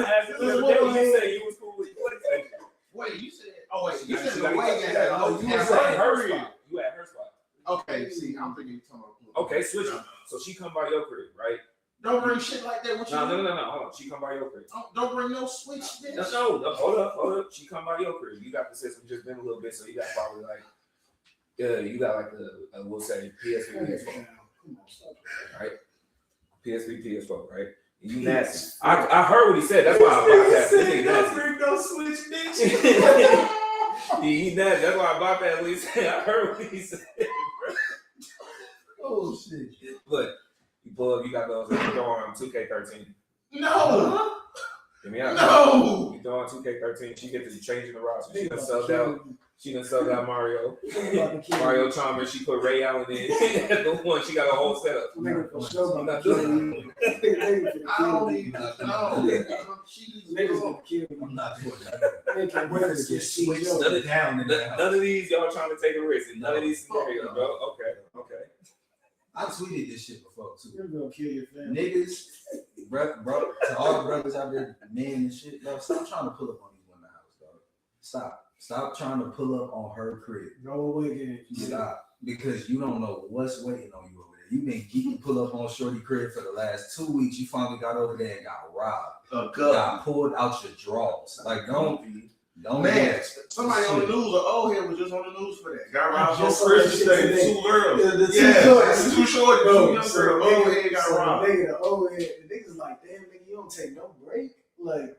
asked you the other day, you said you was cool with PlayStation. Wait, you said you said She the got- way game. Oh, You you said said Hurry. You at her spot. okay. See, I'm thinking you talking about. Okay, switch it. So she come by your crib, right? Don't bring shit like that. What you No. doing? Hold on. She come by your crib. Don't bring no switch, bitch. No. Hold up. She come by your crib. You got the system just been a little bit, so you got probably like, you got like we'll say PSP, PS4, right? PSP, PS4, right? And you nasty. I heard what he said. That's why I bypassed. This nigga nasty. No switch, bitch. He nasty. That's why I bypassed what he said. I heard what he said. Oh shit. But you pull up, you got those. You throw on 2K13. No. Hear me out. No. You throw on 2K13. She gets to change in the roster. She done subbed out Mario. Mario Chalmers. She put Ray Allen in. The one. She got a whole setup. I don't even know. I'm not doing that. Shut it down in that house. None of these y'all trying to take a risk. In none of these scenarios, bro. Okay. I tweeted this shit before too. You're gonna kill your family. Niggas, bro, to all the brothers out there, men and shit, dog, stop trying to pull up on these women house, dog. Stop trying to pull up on her crib. No away game. Stop. Because you don't know what's waiting on you over there. You've been geeking pull up on Shorty crib for the last 2 weeks. You finally got over there and got robbed. Got pulled out your drawers. Like, don't Man, somebody on the news or old head was just on the news for that. Got robbed on Just Christmas saw that Day. shit 2 girls. The two Yeah, shorts. it's 2 short, 2 young girls. Old head got robbed. Nigga, the old head. The niggas like, damn, nigga, you don't take no break. Like,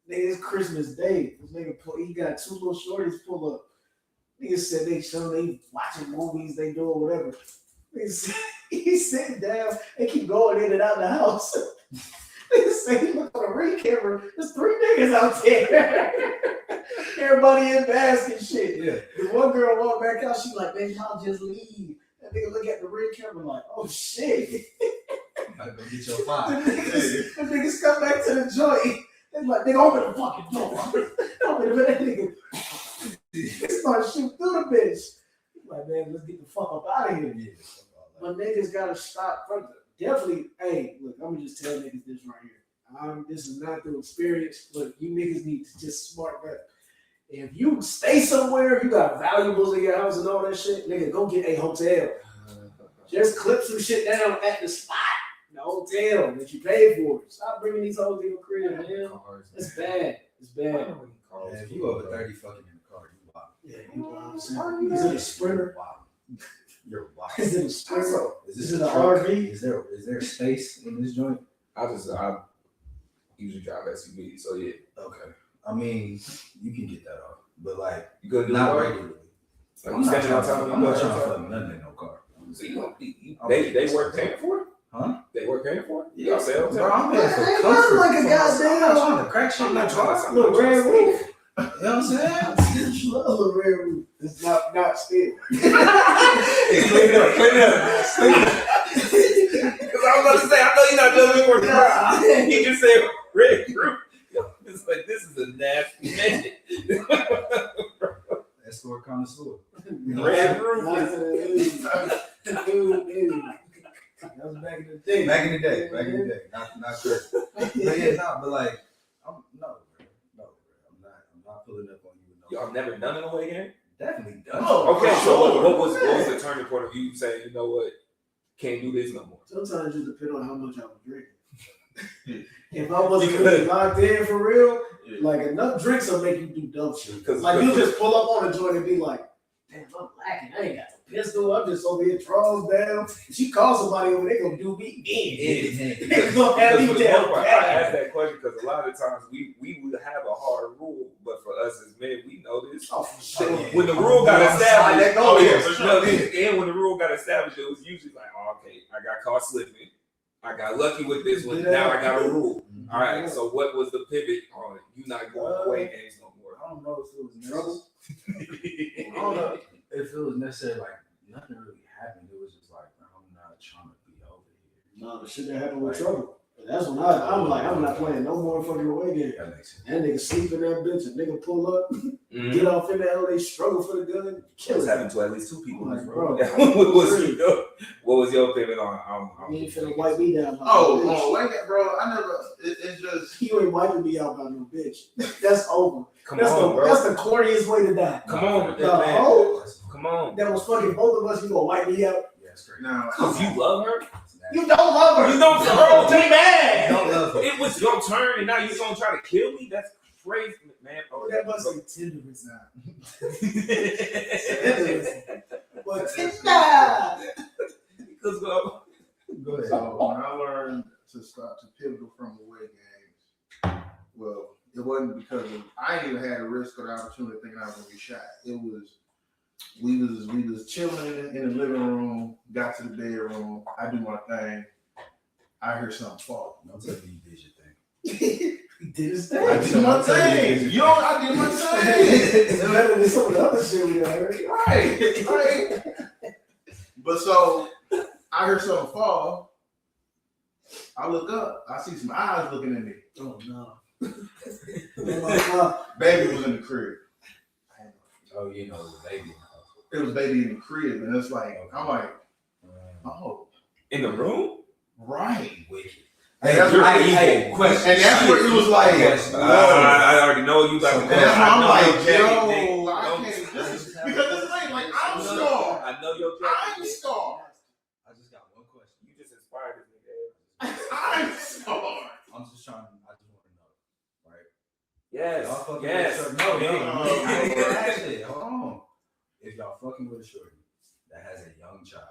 nigga, it's Christmas Day. This nigga, he got 2 little shorties pull up. Niggas said they watching movies, they doing whatever. He sitting down. They keep going in and out the house. They say he looked on the ring camera. There's 3 niggas out there. Everybody in mask and shit. Yeah. The one girl walked back out. She like, man, y'all just leave. That nigga look at the ring camera like, oh shit. You gotta go get your five. The niggas come back to the joint. They're like, nigga, open the fucking door. Open the that nigga. They start shooting through the bitch. Like, man, let's get the fuck up out of here. Yeah. But niggas gotta stop. Definitely, hey, look, I'm gonna just tell niggas this right here. This is not through experience, but you niggas need to just smart up. If you stay somewhere, you got valuables in your house and all that shit, nigga, go get a hotel. Just clip some shit down at the spot, the hotel that you paid for. Stop bringing these hoes to your crib, man. It's bad. It's bad. Yeah, if you over 30 fucking in the car, you wild. Yeah, you wild. Is it a Sprinter? Wow. You're wild. Is it a Sprinter? Is it a an truck? RV? Is there space in this joint? I usually drive SUV, so yeah. Okay. I mean, you can get that off, but like You couldn't do not it? regularly. Like you spending all time. I'm not trying to fuck nothing in no car. So they work paying for it? Huh? They work paying for it? Yeah. Y'all sell Bro, I'm paying for Ain't comfort. nothing like a I'm goddamn- not trying to crack shit in that car. Look, red roof. You know what I'm saying? I love a red roof. It's not still. Clean it up. Because I was about to say, I know you're not doing it for the crowd. He just said red roof. It's like, this is a nasty man. Escort connoisseur. Red roof. That was back in the day. Back in the day. Not sure. But yeah, but like, I'm not pulling up on you. Y'all never done an away game? Definitely done. Okay, so what was the turning point of you saying, you know what, can't do this no more? Sometimes it depends on how much I was drinking. If I wasn't really locked in for real, like enough drinks will make you do dumb shit. Like you just pull up on a joint and be like, damn, I'm lacking. I ain't got the pistol. I'm just over here, draws down. If she calls somebody over, they gonna do me in. They gonna have me down. I asked that question because a lot of times we would have a hard rule, but for us as men, we know this. Oh, for sure. When the rule got established, for sure. and when the rule got established, it was usually like, oh, okay, I got caught slipping. I got lucky with this one. Now I got a rule. All right. So what was the pivot on it? You not going away games no more? I don't know if it was Trouble? I don't know if it was necessarily like nothing really happened. It was just like I'm not trying to be over here. No, the shit that happened with Trouble. That's when I'm like, I'm not playing no more fucking away game. That makes sense. That nigga sleep in that bitch, a nigga pull up, get off in the hell, they struggle for the gun, kill It's it. happened to at least 2 people. Like, Bro. bro. What was your pivot on? You ain't finna wipe me down. Wait, bro. I never. It's just. You ain't wiping me out by no bitch. That's over. Come That's on, bro. That's the corniest way to die. Come on, The man. hoe Come on. that was fucking both of us, you gonna wipe me out. Yeah, it's great. Now, Cause you love her. You don't love her. You don't, bro. Be mad. Don't love her. It was your turn, and now you gonna try to kill me? That's crazy, man. Oh, that must be tenderness now. But Because Go ahead. so when I learned to start to pivot from away games, well, it wasn't because I ain't even had a risk or the opportunity thinking I was gonna be shot. It was we was chilling in the living room, got to the bedroom, I do my thing, I hear something fall. Don't tell me you did your thing. he did his thing. I did my thing. I did my thing. It's better than some of the other shit we heard. Right. But so I heard something fall. I look up. I see some eyes looking at me. Oh no. Baby was in the crib. Oh, you know, the baby. It was baby in the crib, and it's like I'm like, oh, in the room? right. Wicked. And that's where question. And that's where it was like, I already know you got to and that's why I'm like, yo, I Don't- can't. This is because this thing, like, I'm scarred. I know your jacket. I'm scarred. I just got one question. You just inspired this nigga. I'm scarred. I'm just trying. I just want to know, right? Yes. Y'all fucking Yes. with a shorty. No. no. I ain't gonna ask it. Hold on. If y'all fucking with a shorty that has a young child,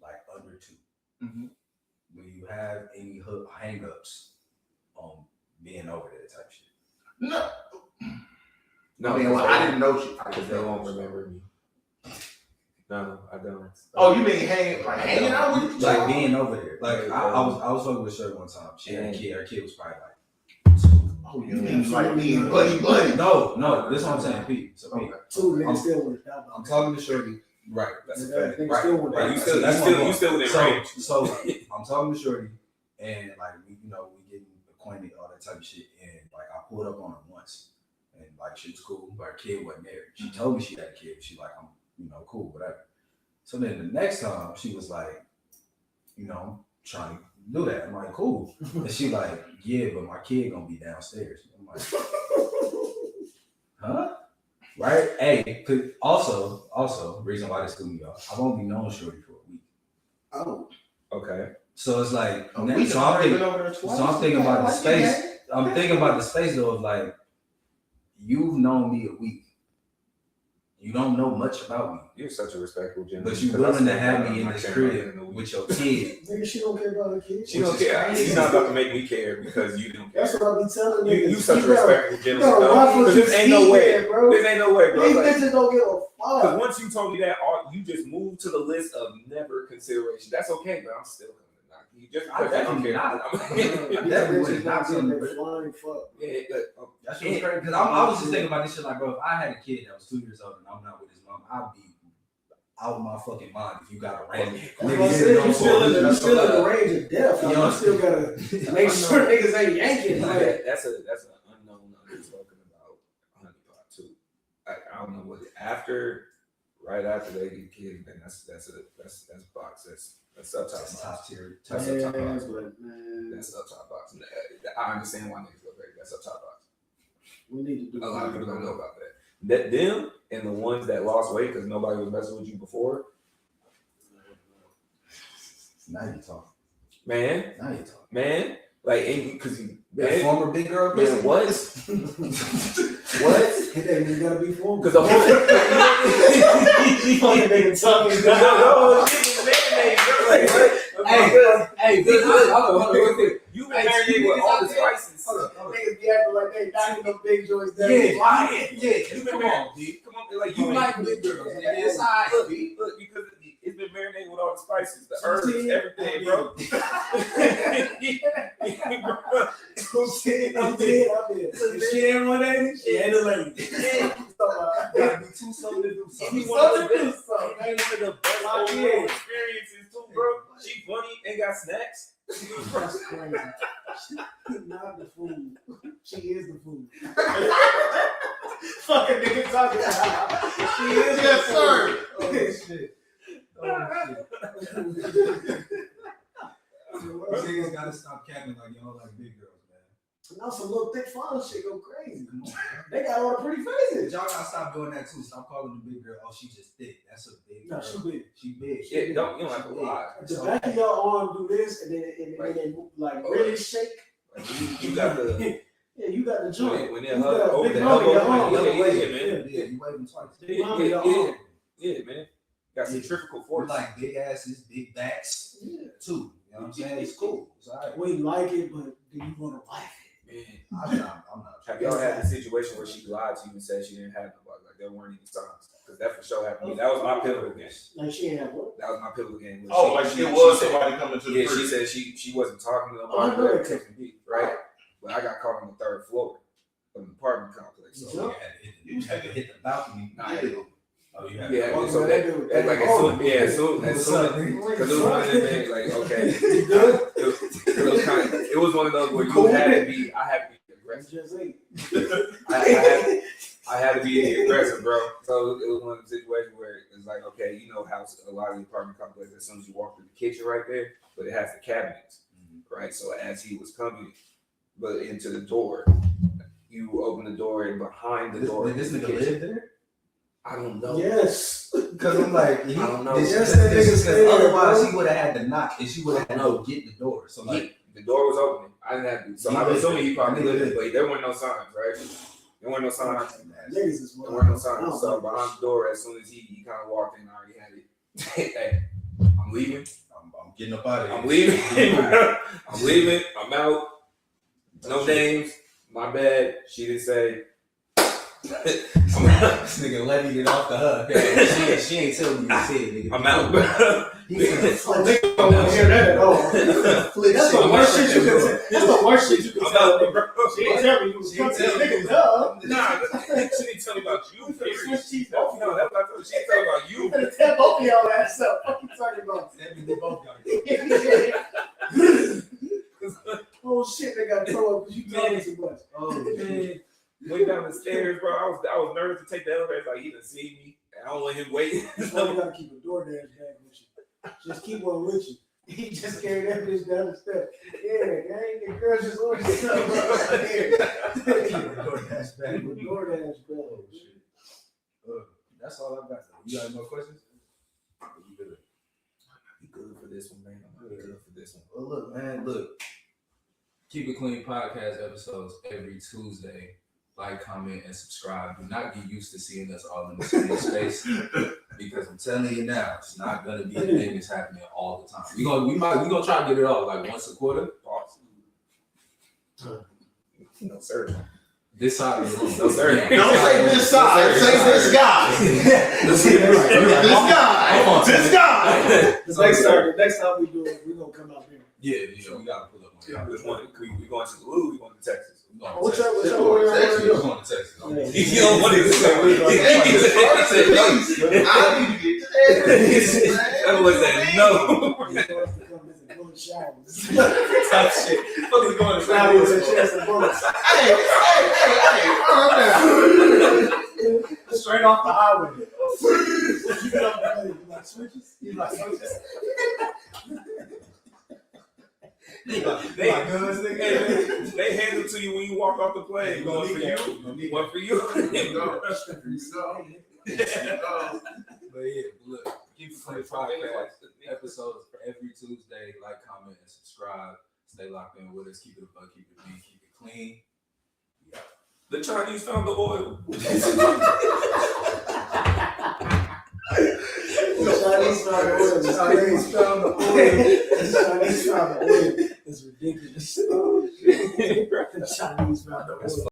like under 2, will you have any hang-ups on being over there type shit? No. No, I mean, well, I didn't know she. because they won't remember me. No, I don't. Oh, you mean hanging out with each Like other? being over there. Like I was fucking with Shirley one time. She had a kid. Her kid was probably like 2. Oh, you mean like being buddy? No, this is what I'm saying, Pete. So Pete, Two niggas still with it. I'm talking to Shorty. Right, that's a fact. Niggas Right, still with right. You it. still within range. So I'm talking to Shorty, and like we getting acquainted, all that type of shit. And like I pulled up on her once, and like she was cool, but her kid wasn't there. She told me she had a kid. She like, I'm cool, whatever. So then the next time she was like, I'm trying to do that. I'm like, cool. And she like, yeah, but my kid gonna be downstairs. I'm like, huh? Right? Hey, also, reason why this threw me off, I've only known Shorty for a week. Oh. Okay. So it's like, A week. so I'm thinking about the space. I'm thinking about the space though of like, you've known me a week. You don't know much about me. You're such a respectful gentleman. But you're willing to have me in this crib with your kid. Nigga, she don't care about her kids. She don't care. She's not about to make me care because you don't care. That's what I be telling niggas. You such a respectful gentleman. You gotta watch what Because you this ain't no see way. there, bro. This ain't no way, bro. These Like, bitches don't give a because fuck. once you told me that, you just moved to the list of never consideration. That's okay, but I'm still coming to knock you. Just because I don't care. I definitely would not tell you. Flying fuck. Yeah, That's crazy. Because I was just thinking about this shit like, bro, if I had a kid that was 2 years old and I'm not with his mom, I'd be out of my fucking mind if you got a random You're still in the range of death. You still gotta make sure niggas ain't yanking. Like, that's an unknown unspoken about honeypot too. I don't know what right after they get kids, then that's box. That's up top tier. That's up top box. That's up top box. I understand why niggas go crazy. That's up top box. we need to do A lot of people don't know about that. That them and the ones that lost weight because nobody was messing with you before. Now you talk. Man. Like, because That former big girl man, pussy. what? What? It ain't even gotta be formal. Because the whole fucking nigga talking. Hey, hold on. You been marinated with all the spices. Niggas be acting like they knocking them big joints down. You been marinated. Come on, like You like big girls, nigga. It's alright. Look, because it's been marinated with all the spices, the herbs, everything, bro. I'm dead. If she ain't 180, she ain't a lady. Gotta be too sold to do something. He one of the best. He ain't one of the best overall experiences too, bro. She funny and got snacks. That's crazy. She's not the food. She is the food. Fucking nigga talking about. She is Yes, the sir. food. Oh shit. Niggas gotta stop capping like y'all like big girls, man. Now some little thick fun shit go crazy. Come on, man. They got all the pretty faces. Y'all gotta stop doing that too. Stop calling the big girl. Oh, she just thick. That's a big girl. No, she big. She big. Yeah, you don't have to lie. The back of your arm do this, and then they like really shake. Like, you got the Yeah, you got the joint. when You they're got a over big the bump in your elbow, arm. man. Yeah, you waving twice. Big bump in your arm. Yeah, man. Got centrifugal We're force. like big asses, big backs, too. You know what I'm saying? It's cool. It's all right. We like it, but do you want to like it? Man. I'm not. Have y'all had the situation where she lied to you and said she didn't have nobody? Like there weren't any signs. Because that for sure happened to me. That was my pivotal game. Like she ain't have what? That was my pivotal game. Oh, like it was somebody coming to the Yeah, she crib. said she wasn't talking to Oh, I nobody. know But that. texting me, right? But I got caught on the 3rd floor of an apartment complex. So You had to hit the balcony. Nah, I didn't. Oh, you had Yeah, Oh, so man, that like as soon What's up, nigga? because it was one of them things like okay, You good? it was one of those where you had to be. I had to be aggressive. Just ate. I had to be aggressive, bro. So it was one of the situations where it's like, okay, you know how a lot of the apartment complexes, as soon as you walk through the kitchen right there, but it has the cabinets, right? So as he was coming, but into the door, you open the door, and behind the door, Did this is the nigga kitchen. live there? I don't know. Yes. Because I'm like, I don't know. Yes, that nigga stay there, otherwise bro. he would have had to knock and she would have had to go get the door. So like, The door was open. I didn't have to. So He I'm lived assuming there. he probably He lived lived there, but there weren't no signs, right? There weren't no signs. Niggas is There wild. weren't no I signs. don't So like behind the door, as soon as he kind of walked in, I already had it. Hey, I'm leaving. I'm getting up out of here. I'm leaving. I'm leaving. I'm out. No names. My bad. She didn't say. This nigga let me get off the hook. She ain't telling me to say it, nigga. I'm out, bro. Nigga don't want to hear that at all. That's the worst shit you can say. That's the worst shit you can I'm tell. out, bro. She ain't tell me you was coming. Nigga, duh. Nah, she didn't tell me about you. You finna Period. switch cheese No, off. no, that's not true. She didn't tell me about you. You finna tell both of y'all ass up. What you talking about? They both got it. Oh shit, they got throw up because you talking too much. Oh, man. Went down the stairs, bro. I was nervous to take the elevator. Like he didn't see me. I don't want him waiting. That's why you gotta keep a DoorDash bag with you. Just keep one with you. He just carried that bitch down the steps. Yeah, gang, the girl just ordered something right here. DoorDash bag. DoorDash bag. That's all I got. You got any more questions? You good? You good for this one, man. I'm good for this one. Well, look, man, look. Keep It Clean podcast episodes every Tuesday. Like, comment, and subscribe. Do not get used to seeing us all in the same space because I'm telling you now, it's not gonna be a thing that's happening all the time. We gonna try to get it all like once a quarter. No, sir. This side of the room. No, sir. Don't say this side. Say this guy. This guy. This guy. The next time we do it, we're gonna come out here. Yeah, we gotta pull up on Yeah, that. we going to the Lou. We going to Texas. What's your We're order? going to Texas. You don't want to say I need to get to Texas. that was that no. Top shit. What is going on? Straight off the highway. You get off the plane, you like switches? You like switches? They hand it to you when you walk off the plane. One for you. One for you. But yeah, look, Keep It Clean podcast episodes for every Tuesday. Like, comment, and subscribe. Stay locked in with us. Keep it above, keep it mean, keep it clean. Yeah. The Chinese found the oil. The Chinese found the oil. The Chinese found the oil. It's ridiculous. The Chinese found the oil.